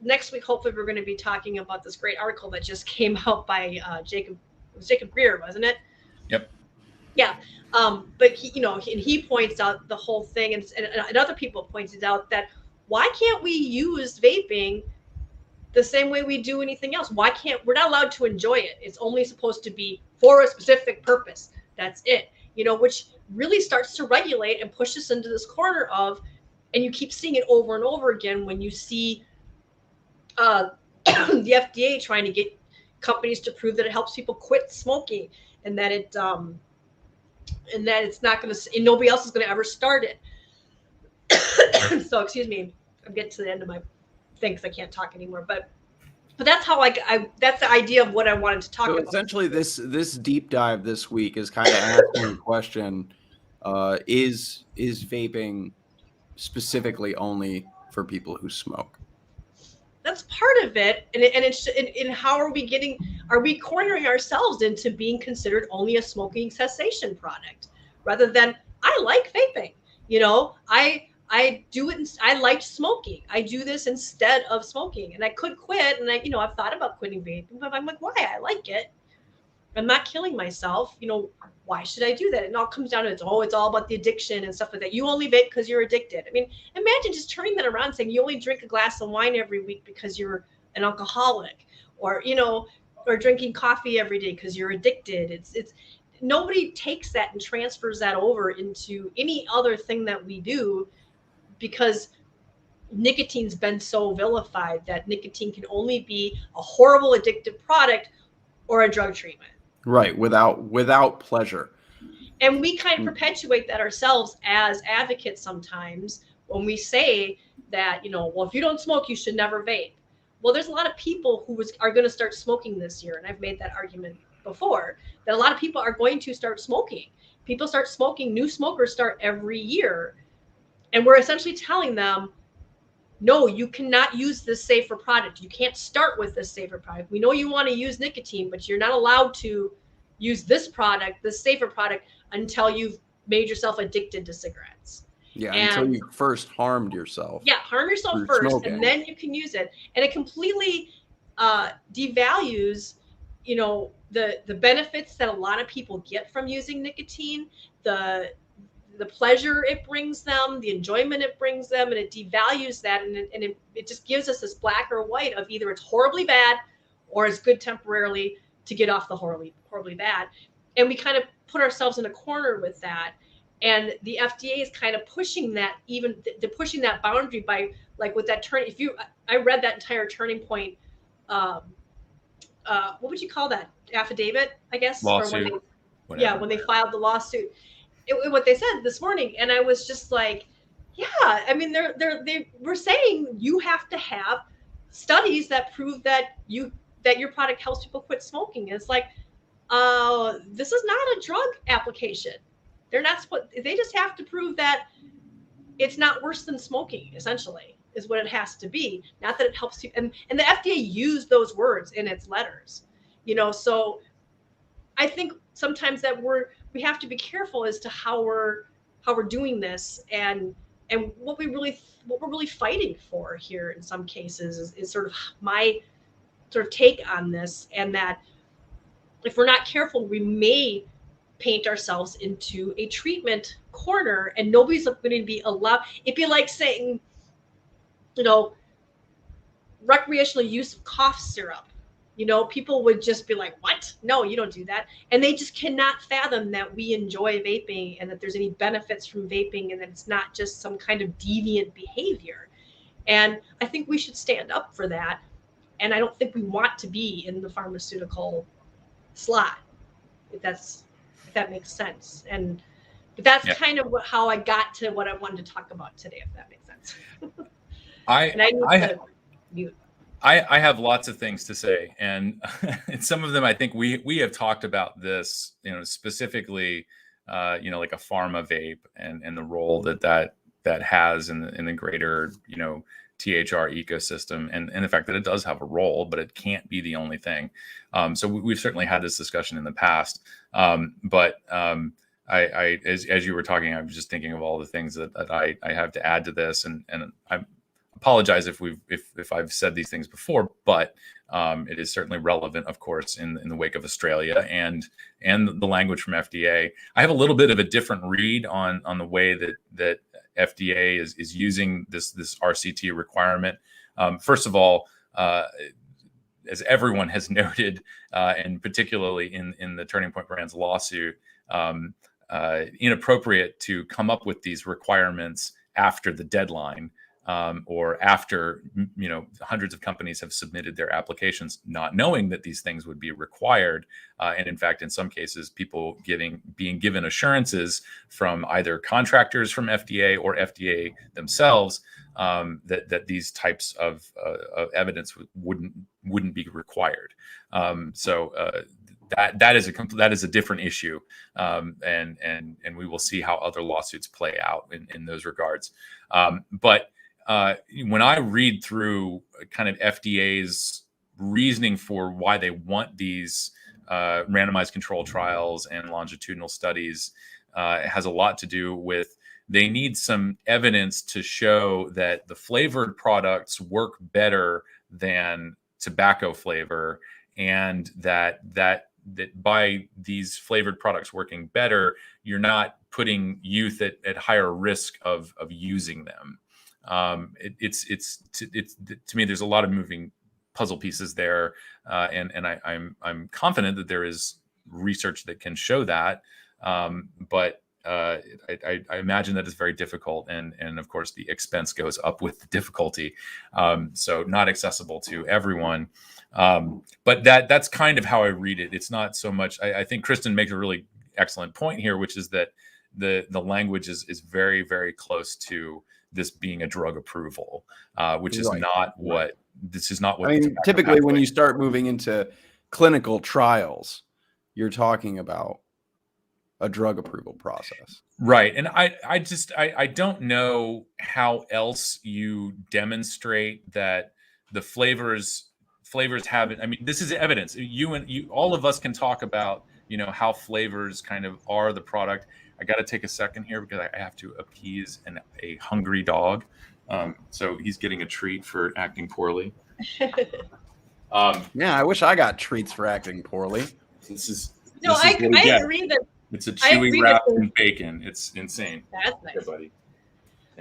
next week, hopefully, we're going to be talking about this great article that just came out by Jacob Greer, wasn't it? Yep. Yeah. But he points out the whole thing, and other people pointed out that why can't we use vaping the same way we do anything else? We're not allowed to enjoy it. It's only supposed to be for a specific purpose. That's it. Which really starts to regulate and push us into this corner of, and you keep seeing it over and over again when you see the FDA trying to get companies to prove that it helps people quit smoking, and that it's not going to, and nobody else is going to ever start it. So excuse me, I'm getting to the end of my thing because I can't talk anymore. But that's how that's the idea of what I wanted to talk about. Essentially, this deep dive this week is kind of asking the question: Is vaping specifically only for people who smoke? That's part of it, and it's in how are we cornering ourselves into being considered only a smoking cessation product rather than I like vaping, I do it. I liked smoking. I do this instead of smoking, and I could quit. And I've thought about quitting vaping, but I'm like, why? I like it. I'm not killing myself. Why should I do that? And it all comes down to it's all about the addiction and stuff like that. You only vape because you're addicted. I mean, imagine just turning that around, saying you only drink a glass of wine every week because you're an alcoholic, or or drinking coffee every day because you're addicted. It's nobody takes that and transfers that over into any other thing that we do, because nicotine's been so vilified that nicotine can only be a horrible addictive product or a drug treatment. Right, without pleasure. And we kind of perpetuate that ourselves as advocates sometimes when we say that, well, if you don't smoke, you should never vape. Well, there's a lot of people who are going to start smoking this year. And I've made that argument before, that a lot of people are going to start smoking. People start smoking, new smokers start every year. And we're essentially telling them, no, you cannot use this safer product. You can't start with this safer product. We know you want to use nicotine, but you're not allowed to use this product, this safer product, until you've made yourself addicted to cigarettes. Yeah, until you first harmed yourself. Yeah, harm yourself first, smoking. And then you can use it. And it completely devalues, the benefits that a lot of people get from using nicotine, the pleasure it brings them, the enjoyment it brings them, and it devalues that. And it just gives us this black or white of either it's horribly bad or it's good temporarily to get off the horribly bad. And we kind of put ourselves in a corner with that. And the FDA is kind of pushing that, they're pushing that boundary by, like, with that I read that entire Turning Point, what would you call that? Affidavit, I guess? Lawsuit. When they filed the lawsuit. What they said this morning, and I was just like, yeah, I mean, they were saying you have to have studies that prove that your product helps people quit smoking. And it's like, this is not a drug application. They just have to prove that it's not worse than smoking, essentially, is what it has to be. Not that it helps you. And the FDA used those words in its letters, so I think sometimes that we have to be careful as to how we're doing this, and what we're really fighting for here in some cases is sort of my sort of take on this. And that if we're not careful, we may paint ourselves into a treatment corner, and nobody's going to be allowed. It'd be like saying, recreational use of cough syrup. People would just be like, what? No, you don't do that. And they just cannot fathom that we enjoy vaping and that there's any benefits from vaping and that it's not just some kind of deviant behavior. And I think we should stand up for that. And I don't think we want to be in the pharmaceutical slot, if that makes sense. But that's kind of how I got to what I wanted to talk about today, if that makes sense. I have lots of things to say, and some of them I think we have talked about this, specifically, like a pharma vape and the role that has in the greater, THR ecosystem, and the fact that it does have a role, but it can't be the only thing. So we've certainly had this discussion in the past, but as you were talking, I was just thinking of all the things that I have to add to this, and I apologize if I've said these things before, but it is certainly relevant, of course, in the wake of Australia and the language from FDA. I have a little bit of a different read on the way that FDA is using this RCT requirement. First of all, as everyone has noted, and particularly in the Turning Point Brands lawsuit, inappropriate to come up with these requirements after the deadline. Or after hundreds of companies have submitted their applications, not knowing that these things would be required, and in fact, in some cases, people being given assurances from either contractors from FDA or FDA themselves that these types of evidence wouldn't be required. So that is a different issue, and we will see how other lawsuits play out in those regards. But when I read through kind of FDA's reasoning for why they want these randomized control trials and longitudinal studies, it has a lot to do with they need some evidence to show that the flavored products work better than tobacco flavor, and that by these flavored products working better, you're not putting youth at higher risk of using them. It's to me, there's a lot of moving puzzle pieces there, and I'm confident that there is research that can show that, but I imagine that is very difficult, and of course the expense goes up with the difficulty, so not accessible to everyone. But that's kind of how I read it. It's not so much. I think Kristin makes a really excellent point here, which is that the language is very, very close to this being a drug approval, which is not what this is not what. I mean, typically when you start moving into clinical trials, you're talking about a drug approval process. Right. And I don't know how else you demonstrate that the flavors have it. I mean, this is evidence. You all of us can talk about, how flavors kind of are the product. I got to take a second here because I have to appease a hungry dog. So he's getting a treat for acting poorly. Yeah, I wish I got treats for acting poorly. I agree that it's a chewy wrap in bacon. It's insane. That's nice. Here, buddy.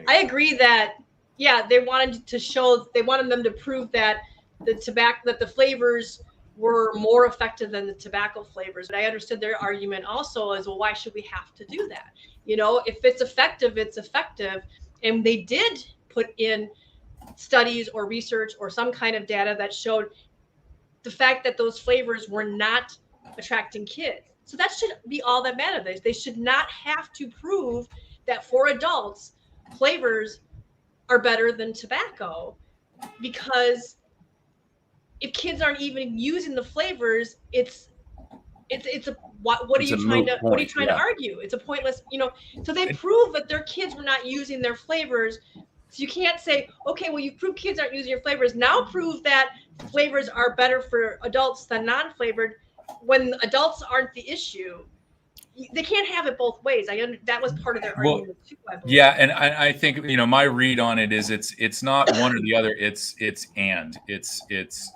I agree that, they wanted them to prove that the flavors were more effective than the tobacco flavors. But I understood their argument also as, well, why should we have to do that? If it's effective, it's effective. And they did put in studies or research or some kind of data that showed the fact that those flavors were not attracting kids. So that should be all that matters. They should not have to prove that for adults, flavors are better than tobacco, because if kids aren't even using the flavors, what are you trying to argue? It's a pointless, so they prove that their kids were not using their flavors. So you can't say, okay, well, you prove kids aren't using your flavors. Now prove that flavors are better for adults than non-flavored, when adults aren't the issue. They can't have it both ways. That was part of their argument too, I believe. Yeah, and I think my read on it is it's not one or the other. It's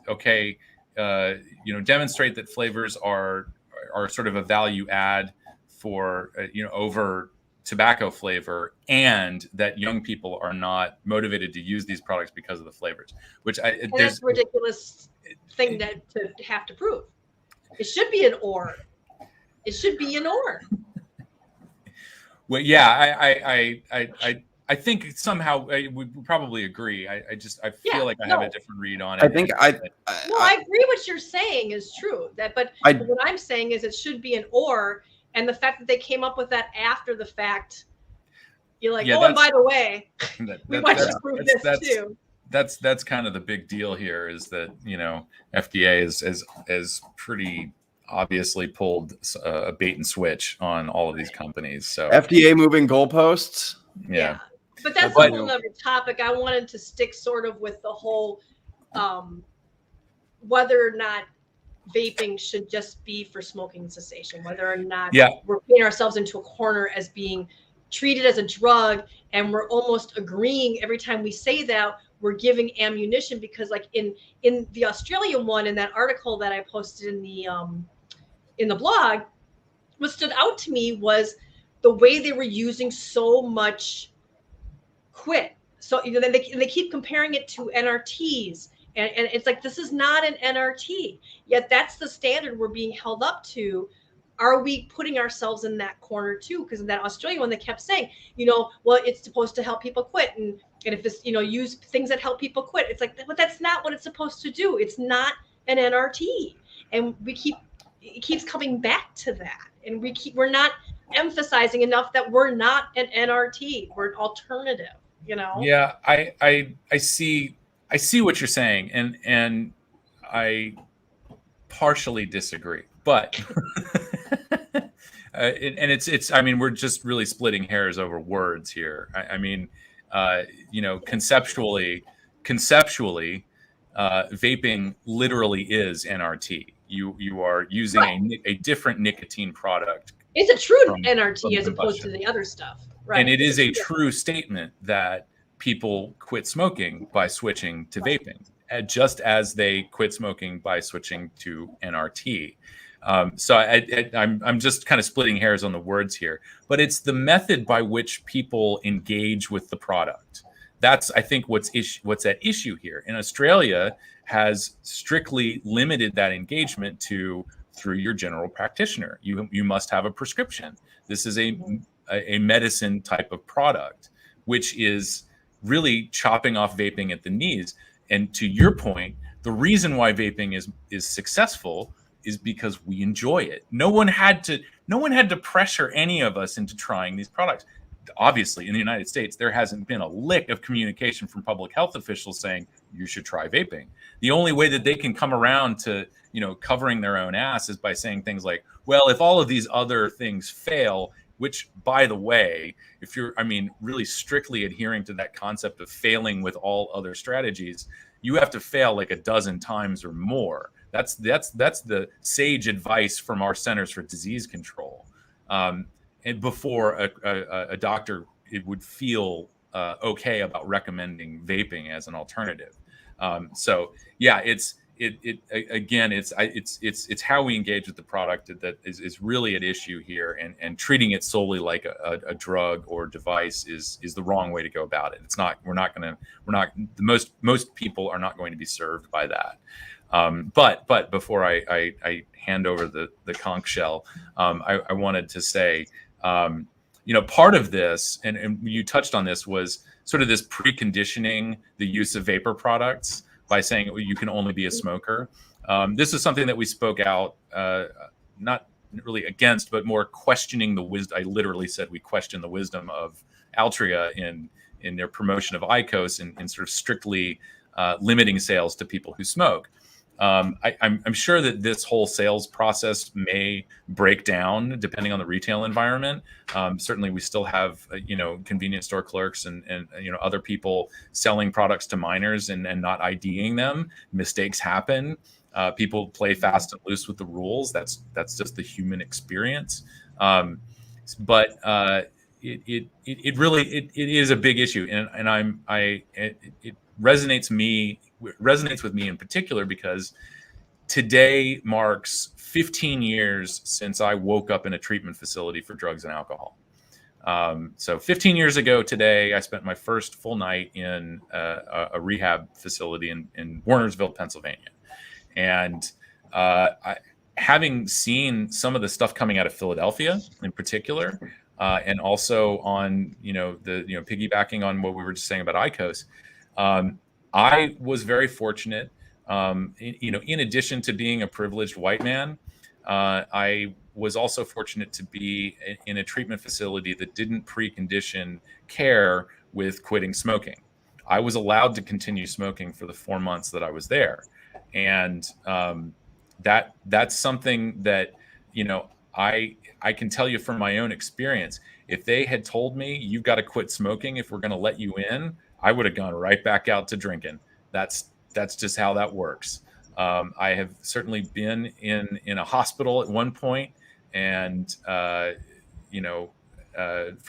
okay. Demonstrate that flavors are sort of a value add for over tobacco flavor, and that young people are not motivated to use these products because of the flavors. That's a ridiculous thing to have to prove. It should be an or. It should be an or. Well, yeah, I think somehow we probably agree. I feel like I have a different read on it. I think I agree. What you're saying is true. But what I'm saying is it should be an or, and the fact that they came up with that after the fact, you're like, and by the way, we want to prove this too. That's kind of the big deal here, is that FDA is pretty obviously pulled a bait and switch on all of these companies. So FDA moving goalposts. Yeah. But that's a whole other topic. I wanted to stick sort of with the whole whether or not vaping should just be for smoking cessation, whether or not we're putting ourselves into a corner as being treated as a drug, and we're almost agreeing every time we say that we're giving ammunition, because like in the Australian one, in that article that I posted in the blog, what stood out to me was the way they were using so much quit. So then they keep comparing it to NRTs, and it's like, this is not an NRT, yet that's the standard we're being held up to. Are we putting ourselves in that corner too? Because in that Australian one, they kept saying, well, it's supposed to help people quit, and if it's use things that help people quit. It's like, but that's not what it's supposed to do. It's not an NRT, and it keeps coming back to that, and we're not emphasizing enough that we're not an NRT. We're an alternative. Yeah, I see what you're saying, and I partially disagree. But and it's I mean, we're just really splitting hairs over words here. I mean, conceptually, vaping literally is NRT. You are using a different nicotine product. It's a true from NRT as opposed to combustion. the other stuff. Right. And it is a true statement that people quit smoking by switching to vaping, just as they quit smoking by switching to NRT. So I'm just kind of splitting hairs on the words here, but it's the method by which people engage with the product. That's, I think, what's at issue here. In Australia, has strictly limited that engagement to through your general practitioner. You must have a prescription. This is a medicine type of product, which is really chopping off vaping at the knees. And to your point, the reason why vaping is successful is because we enjoy it. No one had to pressure any of us into trying these products. Obviously, in the United States, there hasn't been a lick of communication from public health officials saying you should try vaping. The only way that they can come around to, covering their own ass is by saying things like, well, if all of these other things fail, which, by the way, if you're, really strictly adhering to that concept of failing with all other strategies, you have to fail like a dozen times or more. That's the sage advice from our Centers for Disease Control. And before a doctor would feel okay about recommending vaping as an alternative. So yeah, it's how we engage with the product that is really at issue here, and treating it solely like a drug or device is the wrong way to go about it. It's not. Most people are not going to be served by that. But before I hand over the conch shell, I wanted to say, part of this, and you touched on this, was sort of this preconditioning the use of vapor products by saying you can only be a smoker. This is something that we spoke out, not really against, but more questioning the wisdom. I literally said we question the wisdom of Altria in their promotion of IQOS and sort of strictly limiting sales to people who smoke. I'm sure that this whole sales process may break down depending on the retail environment. Certainly, we still have convenience store clerks and other people selling products to minors and not IDing them. Mistakes happen. People play fast and loose with the rules. That's just the human experience. But it really is a big issue, and it resonates with me in particular because today marks 15 years since I woke up in a treatment facility for drugs and alcohol. So 15 years ago today, I spent my first full night in a rehab facility in Warnersville, Pennsylvania. And having seen some of the stuff coming out of Philadelphia in particular, and also on, piggybacking on what we were just saying about IQOS, I was very fortunate. In addition to being a privileged white man, I was also fortunate to be in a treatment facility that didn't precondition care with quitting smoking. I was allowed to continue smoking for the 4 months that I was there, and that's something that I can tell you from my own experience. If they had told me you've got to quit smoking if we're going to let you in, I would have gone right back out to drinking. That's just how that works. I have certainly been in a hospital at one point, and for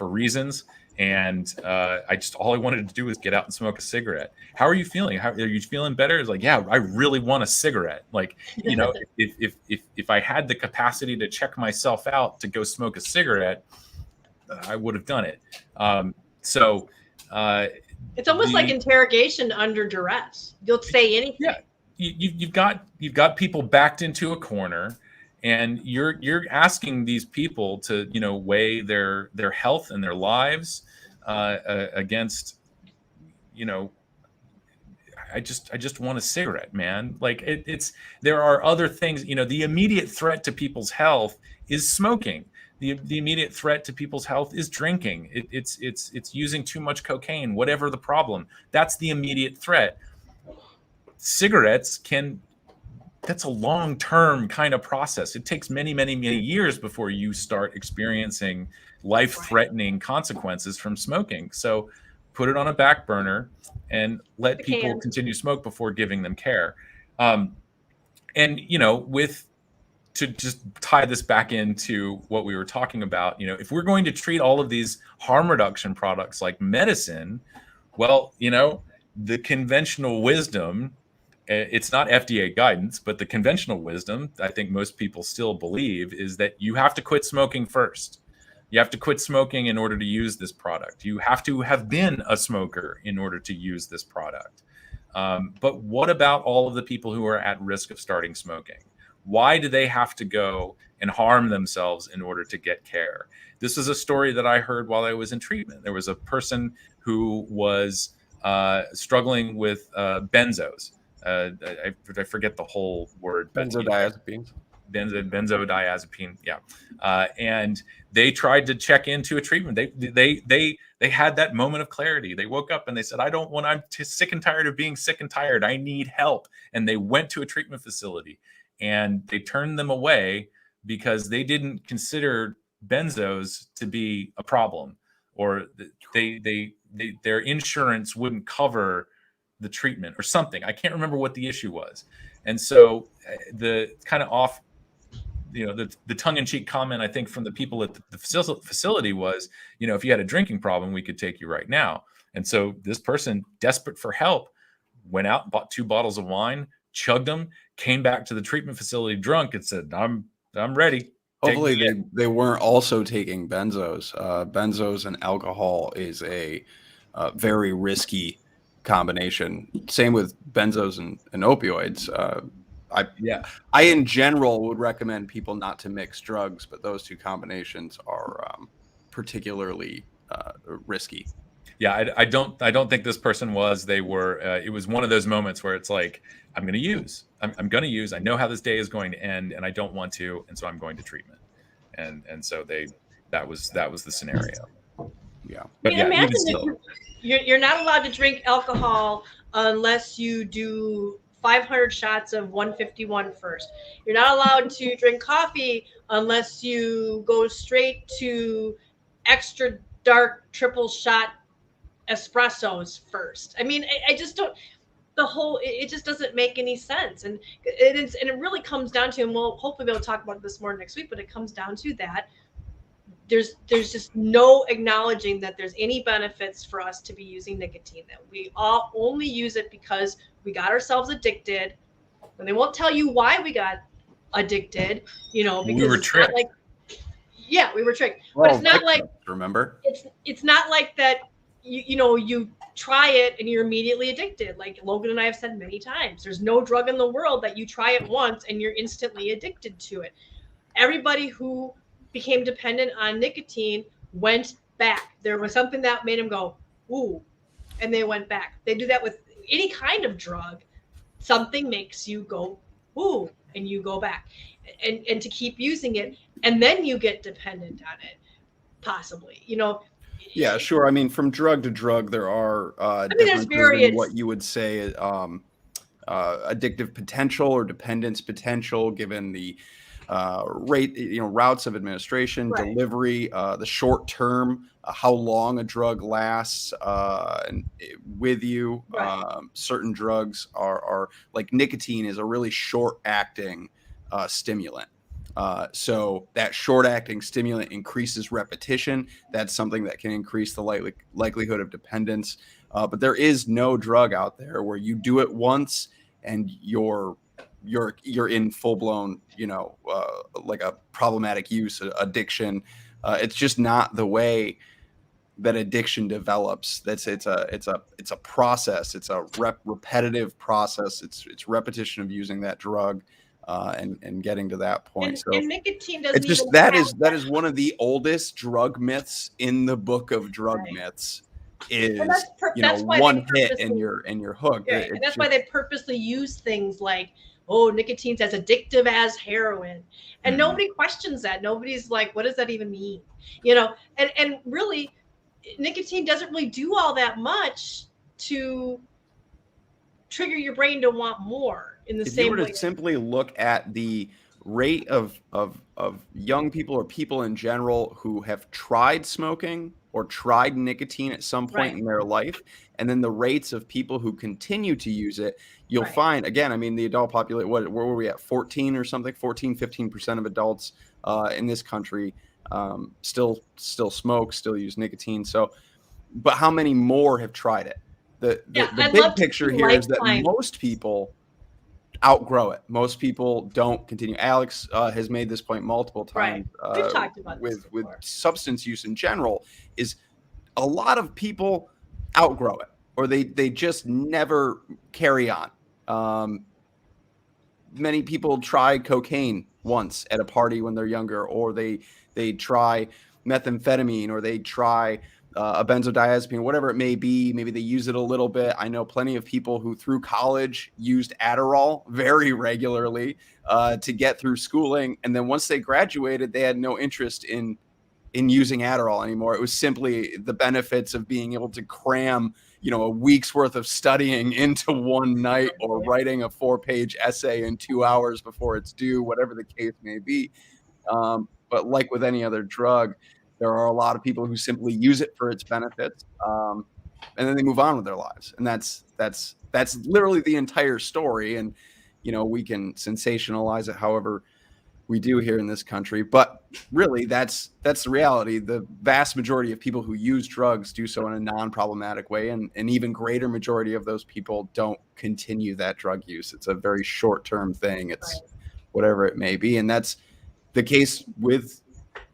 reasons, and all I wanted to do was get out and smoke a cigarette. How are you feeling? Are you feeling better? It's like, yeah, I really want a cigarette. Like, if I had the capacity to check myself out to go smoke a cigarette, I would have done it. It's almost like interrogation under duress. You'll say anything. Yeah, you've got people backed into a corner, and you're asking these people to weigh their health and their lives against I just want a cigarette, man. Like there are other things. The immediate threat to people's health is smoking. The immediate threat to people's health is drinking. It's using too much cocaine, whatever the problem. That's the immediate threat. Cigarettes can that's a long-term kind of process. It takes many, many, many years before you start experiencing life-threatening consequences from smoking. So put it on a back burner and let people continue to smoke before giving them care. And, you know, to just tie this back into what we were talking about, you know, if we're going to treat all of these harm reduction products like medicine, well, you know, the conventional wisdom, it's not FDA guidance, but the conventional wisdom, I think most people still believe, is that you have to quit smoking first. You have to quit smoking in order to use this product. You have to have been a smoker in order to use this product. But what about all of the people who are at risk of starting smoking? Why do they have to go and harm themselves in order to get care? This is a story that I heard while I was in treatment. There was a person who was struggling with benzos. I forget the whole word. Benzodiazepines. Benzodiazepine, yeah. And they tried to check into a treatment. They had that moment of clarity. They woke up and they said, I'm sick and tired of being sick and tired. I need help. And they went to a treatment facility and they turned them away because they didn't consider benzos to be a problem, or their insurance wouldn't cover the treatment or something. I can't remember what the issue was. And so the kind of off, you know, the tongue-in-cheek comment, I think, from the people at the facility was, you know, if you had a drinking problem, we could take you right now. And so this person, desperate for help, went out, bought 2 bottles of wine, chugged them, came back to the treatment facility drunk and said, I'm ready. Hopefully they weren't also taking benzos. Benzos and alcohol is a very risky combination. Same with benzos and opioids. I in general would recommend people not to mix drugs, but those two combinations are particularly risky. Yeah, I don't think this person was. They were. It was one of those moments where it's like, I'm going to use. I'm going to use. I know how this day is going to end, and I don't want to, and so I'm going to treatment. And so that was the scenario. Yeah, but yeah, imagine even still, you're not allowed to drink alcohol unless you do 500 shots of 151 first. You're not allowed to drink coffee unless you go straight to extra dark triple shot espressos first. I mean, I just don't. It just doesn't make any sense, and it really comes down to, and we'll hopefully be able to talk about this more next week. But it comes down to that. There's just no acknowledging that there's any benefits for us to be using nicotine, that we all only use it because we got ourselves addicted, and they won't tell you why we got addicted, you know, because we were tricked. We were tricked. Well, but it's not like, remember, it's not like that, you try it and you're immediately addicted. Like Logan and I have said many times, there's no drug in the world that you try it once and you're instantly addicted to it. Everybody who became dependent on nicotine went back. There was something that made them go, ooh, and they went back. They do that with any kind of drug. Something makes you go, ooh, and you go back. And to keep using it, and then you get dependent on it, possibly, you know. Yeah, sure. I mean, from drug to drug, there are differences in what you would say addictive potential or dependence potential, given the routes of administration, right, delivery, the short term, how long a drug lasts and with you. Right. Certain drugs are like nicotine is a really short acting stimulant. So that short acting stimulant increases repetition. That's something that can increase the likelihood of dependence. But there is no drug out there where you do it once and you're in full blown, like a problematic use, addiction. It's just not the way that addiction develops. It's a process. It's a repetitive process. It's repetition of using that drug. And getting to that point. And nicotine doesn't. It's just that is one of the oldest drug myths in the book of drug myths. Is one hit and you're hooked. Right. And that's why they purposely use things like, nicotine's as addictive as heroin, and nobody questions that. Nobody's like, what does that even mean? And really, nicotine doesn't really do all that much to trigger your brain to want more. in the If you same were to way. simply look at the rate of young people or people in general who have tried smoking or tried nicotine at some point Right. in their life, and then the rates of people who continue to use it, you'll Right. find, again, I mean, the adult population, where were we at? 14 or something, 14, 15% of adults in this country still smoke, still use nicotine. So, but how many more have tried it? Yeah, The I'd big love to picture see here is that lifetime. most people outgrow it. Most people don't continue. Alex has made this point multiple Right. times We've talked about this with before. substance use in general. Is a lot of people outgrow it, or they just never carry on. Many people try cocaine once at a party when they're younger, or they try methamphetamine, or they try a benzodiazepine, whatever it may be. Maybe they use it a little bit. I know plenty of people who through college used Adderall very regularly to get through schooling, and then once they graduated, they had no interest in using Adderall anymore. It was simply the benefits of being able to cram, a week's worth of studying into one night, or writing a 4-page essay in 2 hours before it's due, whatever the case may be. But like with any other drug, there are a lot of people who simply use it for its benefits, and then they move on with their lives. And that's literally the entire story. And we can sensationalize it however we do here in this country, but really that's the reality. The vast majority of people who use drugs do so in a non-problematic way, and an even greater majority of those people don't continue that drug use. It's a very short-term thing. It's whatever it may be, and that's the case with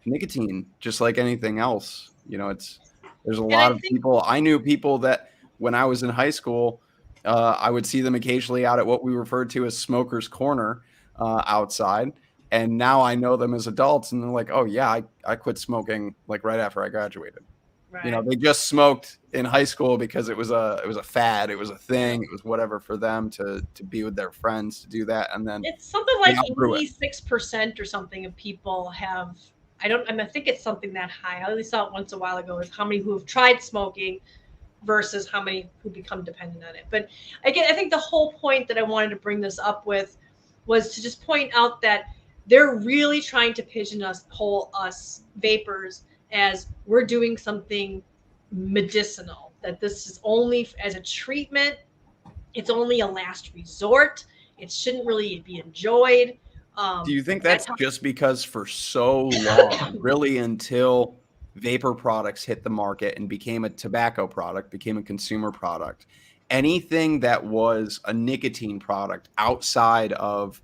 nicotine, just like anything else. There's a lot of people. I knew people that when I was in high school, I would see them occasionally out at what we referred to as Smoker's Corner outside. And now I know them as adults, and they're like, "Oh yeah, I quit smoking like right after I graduated." Right. They just smoked in high school because it was a fad, it was a thing, it was whatever for them to be with their friends to do that, and then It's something like outgrew it. 86% or something of people have. I think it's something that high. I only saw it once a while ago. Is how many who have tried smoking versus how many who become dependent on it. But again, I think the whole point that I wanted to bring this up with was to just point out that they're really trying to pigeonhole us vapors as we're doing something medicinal, that this is only as a treatment. It's only a last resort. It shouldn't really be enjoyed. Do you think that's just because for so long, really until vapor products hit the market and became a tobacco product, became a consumer product, anything that was a nicotine product outside of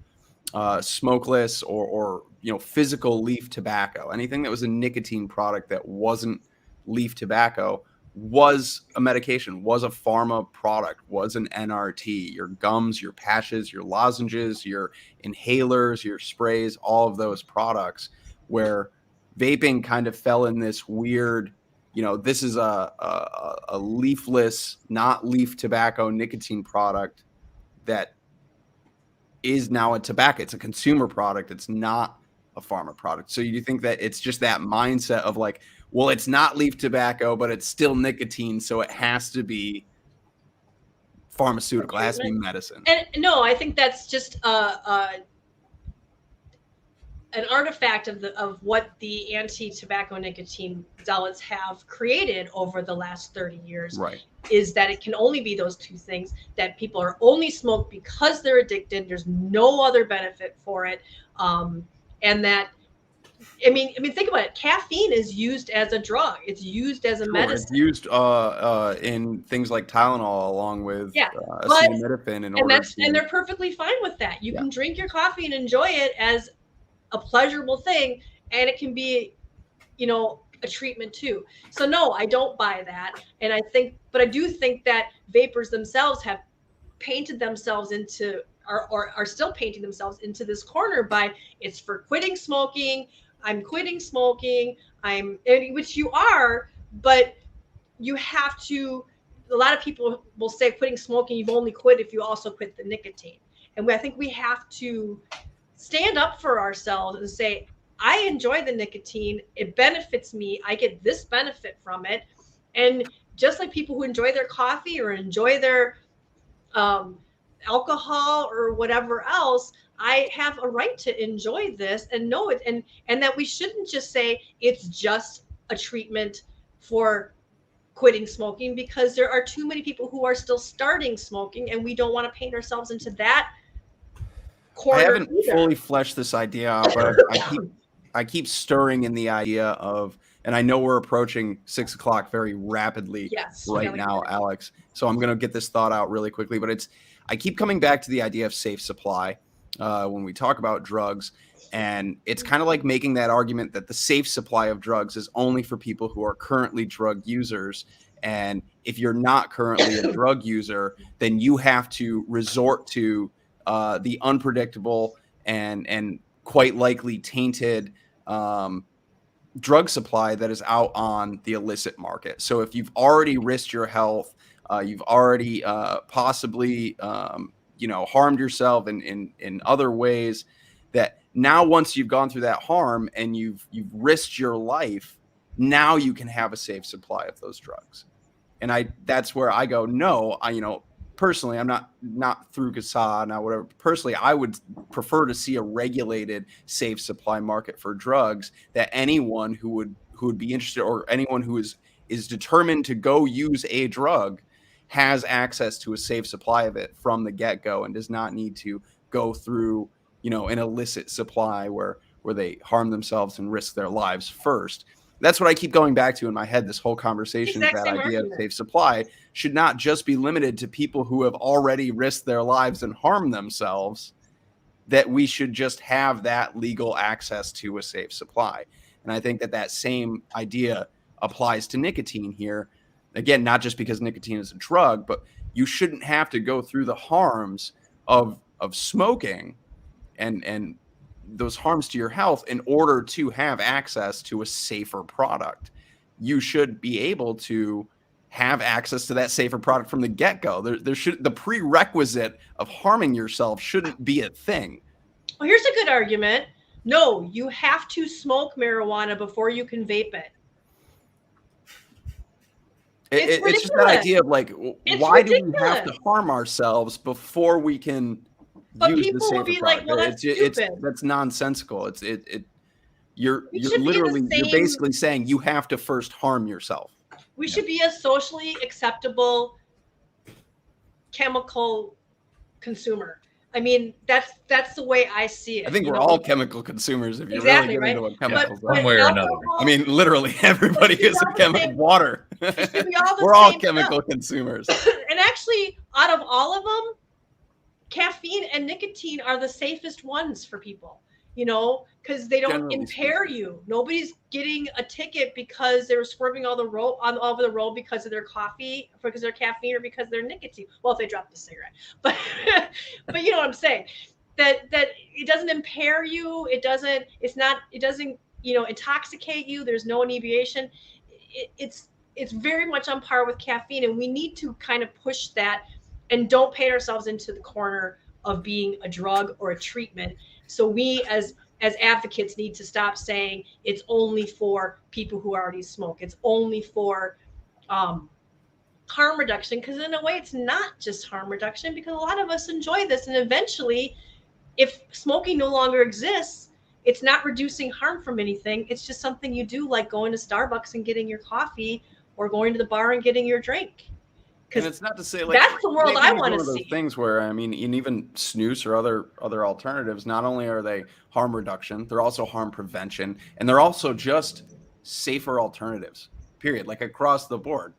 smokeless or physical leaf tobacco, anything that was a nicotine product that wasn't leaf tobacco was a medication, was a pharma product, was an NRT. Your gums, your patches, your lozenges, your inhalers, your sprays, all of those products, where vaping kind of fell in this weird, this is a leafless, not leaf tobacco nicotine product that is now a tobacco. It's a consumer product. It's not a pharma product. So you think that it's just that mindset of like, well, it's not leaf tobacco, but it's still nicotine, so it has to be pharmaceutical. It has to be medicine. And no, I think that's just an artifact of what the anti-tobacco nicotine zealots have created over the last 30 years. Right. Is that it can only be those two things, that people are only smoke because they're addicted. There's no other benefit for it. And that, I mean, think about it. Caffeine is used as a drug. It's used as a medicine. It's used in things like Tylenol along with acetaminophen. And they're perfectly fine with that. You can drink your coffee and enjoy it as a pleasurable thing, and it can be, a treatment too. So no, I don't buy that. And but I do think that vapors themselves have painted themselves into, or are still painting themselves into this corner by, it's for quitting smoking. I'm quitting smoking. Which you are, but you have to, a lot of people will say quitting smoking, you've only quit if you also quit the nicotine. And I think we have to stand up for ourselves and say, I enjoy the nicotine. It benefits me. I get this benefit from it. And just like people who enjoy their coffee or enjoy their alcohol or whatever else, I have a right to enjoy this and know it, and that we shouldn't just say it's just a treatment for quitting smoking, because there are too many people who are still starting smoking, and we don't want to paint ourselves into that corner. I haven't either. fully fleshed this idea out, but I keep stirring in the idea of, and I know we're approaching 6 o'clock very rapidly right now, Alex. So I'm going to get this thought out really quickly, but I keep coming back to the idea of safe supply when we talk about drugs. And it's kind of like making that argument that the safe supply of drugs is only for people who are currently drug users. And if you're not currently a drug user, then you have to resort to the unpredictable and quite likely tainted drug supply that is out on the illicit market. So if you've already risked your health, you've already possibly harmed yourself in other ways, that now once you've gone through that harm and you've risked your life, now you can have a safe supply of those drugs. And that's where I go, no, personally, I'm not through CASAA now, whatever. Personally, I would prefer to see a regulated, safe supply market for drugs, that anyone who would be interested, or anyone who is determined to go use a drug, has access to a safe supply of it from the get-go, and does not need to go through, an illicit supply where they harm themselves and risk their lives first. That's what I keep going back to in my head this whole conversation. That idea of safe supply should not just be limited to people who have already risked their lives and harmed themselves, that we should just have that legal access to a safe supply. And I think that same idea applies to nicotine here. Again, not just because nicotine is a drug, but you shouldn't have to go through the harms of smoking and those harms to your health in order to have access to a safer product. You should be able to have access to that safer product from the get-go. The prerequisite of harming yourself shouldn't be a thing. Well, here's a good argument. No, you have to smoke marijuana before you can vape it. It's just that idea of like, why do we have to harm ourselves before we can use the safer product? Like, well, that's nonsensical. You're basically saying you have to first harm yourself. We should be a socially acceptable chemical consumer. I mean, that's the way I see it. I think we're all chemical consumers if you really get into what chemicals are. One way or another. I mean, literally everybody is a chemical. Water. We're all chemical consumers. And actually, out of all of them, caffeine and nicotine are the safest ones for people, because they don't impair you. Nobody's getting a ticket because they were swerving all over the road because of their coffee, because of their caffeine, or because of their nicotine. Well, if they dropped the cigarette, but you know what I'm saying, that it doesn't impair you. It doesn't intoxicate you. There's no inebriation. It's very much on par with caffeine, and we need to kind of push that and don't paint ourselves into the corner of being a drug or a treatment. So we as advocates need to stop saying it's only for people who already smoke. It's only for harm reduction, because in a way it's not just harm reduction, because a lot of us enjoy this. And eventually, if smoking no longer exists, it's not reducing harm from anything. It's just something you do, like going to Starbucks and getting your coffee, or going to the bar and getting your drink. And it's not to say like that's the world I want to see. Things where, I mean, even snus or other alternatives, not only are they harm reduction, they're also harm prevention, and they're also just safer alternatives. Period. Like across the board.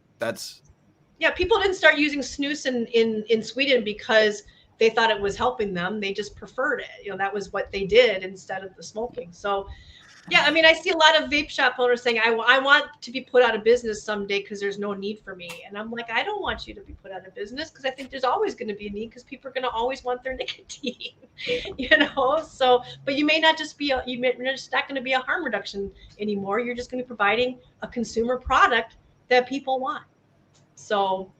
People didn't start using snus in Sweden because they thought it was helping them. They just preferred it. That was what they did instead of the smoking. So. Yeah, I mean, I see a lot of vape shop owners saying, I want to be put out of business someday because there's no need for me. And I'm like, I don't want you to be put out of business, because I think there's always going to be a need, because people are going to always want their nicotine, So, but you may not just be you're just not going to be a harm reduction anymore. You're just going to be providing a consumer product that people want. So.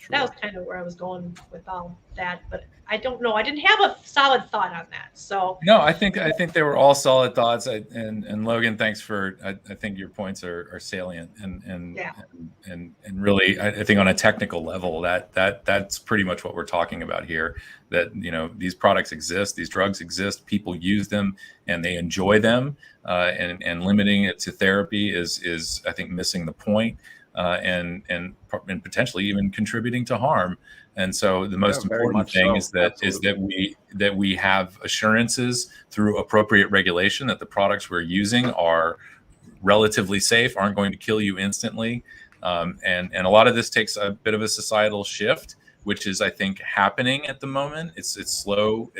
That was kind of where I was going with all that, but I don't know. I didn't have a solid thought on that. So no, I think they were all solid thoughts. And Logan, thanks for. I think your points are salient and really, I think on a technical level that's pretty much what we're talking about here. That these products exist, these drugs exist, people use them and they enjoy them, and limiting it to therapy is I think missing the point. And potentially even contributing to harm. And so the most important thing is that we have assurances through appropriate regulation that the products we're using are relatively safe, aren't going to kill you instantly. And a lot of this takes a bit of a societal shift, which is, I think, happening at the moment. It's slow,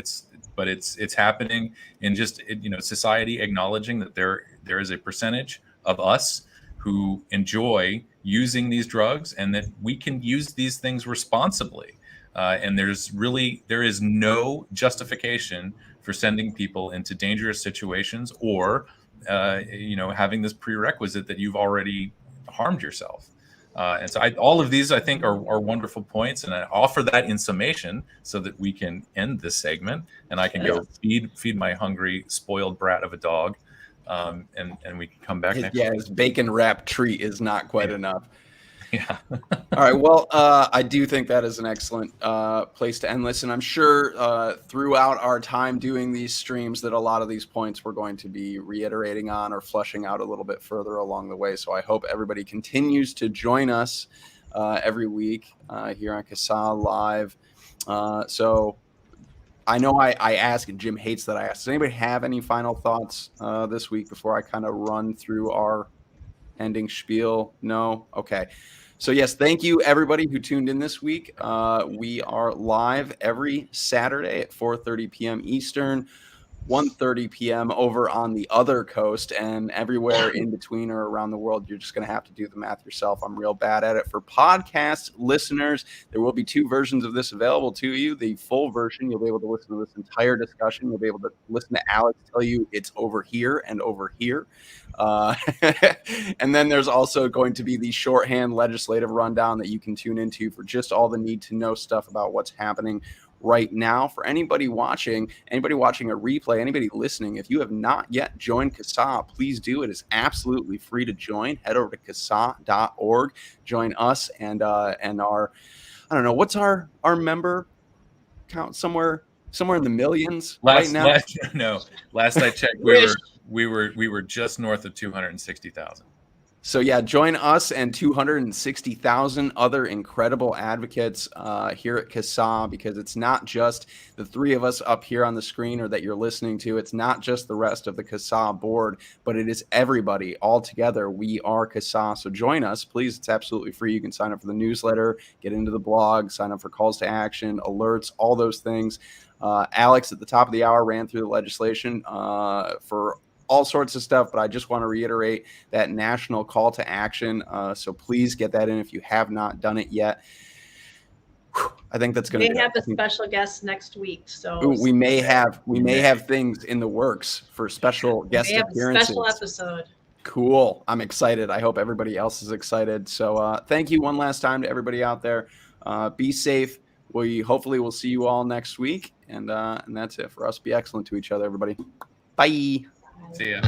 but it's happening in just society acknowledging that there is a percentage of us who enjoy using these drugs and that we can use these things responsibly. And there is no justification for sending people into dangerous situations or, having this prerequisite that you've already harmed yourself. And so all of these, I think, are wonderful points. And I offer that in summation so that we can end this segment and I can go feed my hungry, spoiled brat of a dog. And we can come back next week. His bacon wrapped treat is not quite enough. Yeah. All right. Well, I do think that is an excellent place to end. Listen, I'm sure throughout our time doing these streams that a lot of these points we're going to be reiterating on or flushing out a little bit further along the way. So I hope everybody continues to join us every week here on CASAA Live. So I know I ask, and Jim hates that I ask. Does anybody have any final thoughts this week before I kind of run through our ending spiel? No? Okay. So yes, thank you everybody who tuned in this week. We are live every Saturday at 4:30 p.m. Eastern, 1:30 p.m. over on the other coast, and everywhere in between or around the world. You're just going to have to do the math yourself. I'm real bad at it. For podcast listeners, there will be 2 versions of this available to you. The full version, you'll be able to listen to this entire discussion. You'll be able to listen to Alex tell you it's over here and over here. And then there's also going to be the shorthand legislative rundown that you can tune into for just all the need to know stuff about what's happening right now. For anybody watching a replay, anybody listening, if you have not yet joined CASAA, please do. It is absolutely free to join. Head over to CASAA.org. Join us and our, I don't know, what's our member count? Somewhere in the millions right now. Last I checked, we were just north of 260,000. So yeah, join us and 260,000 other incredible advocates here at CASAA, because it's not just the 3 of us up here on the screen or that you're listening to. It's not just the rest of the CASAA board, but it is everybody all together. We are CASAA. So join us, please. It's absolutely free. You can sign up for the newsletter, get into the blog, sign up for calls to action, alerts, all those things. Alex at the top of the hour ran through the legislation for all sorts of stuff, but I just want to reiterate that national call to action. So please get that in if you have not done it yet. I think that's going to be. We have a special guest next week, so we may have things in the works for special guest appearances. A special episode. Cool. I'm excited. I hope everybody else is excited. So thank you one last time to everybody out there. Be safe. We hopefully will see you all next week, and that's it for us. Be excellent to each other, everybody. Bye. See ya.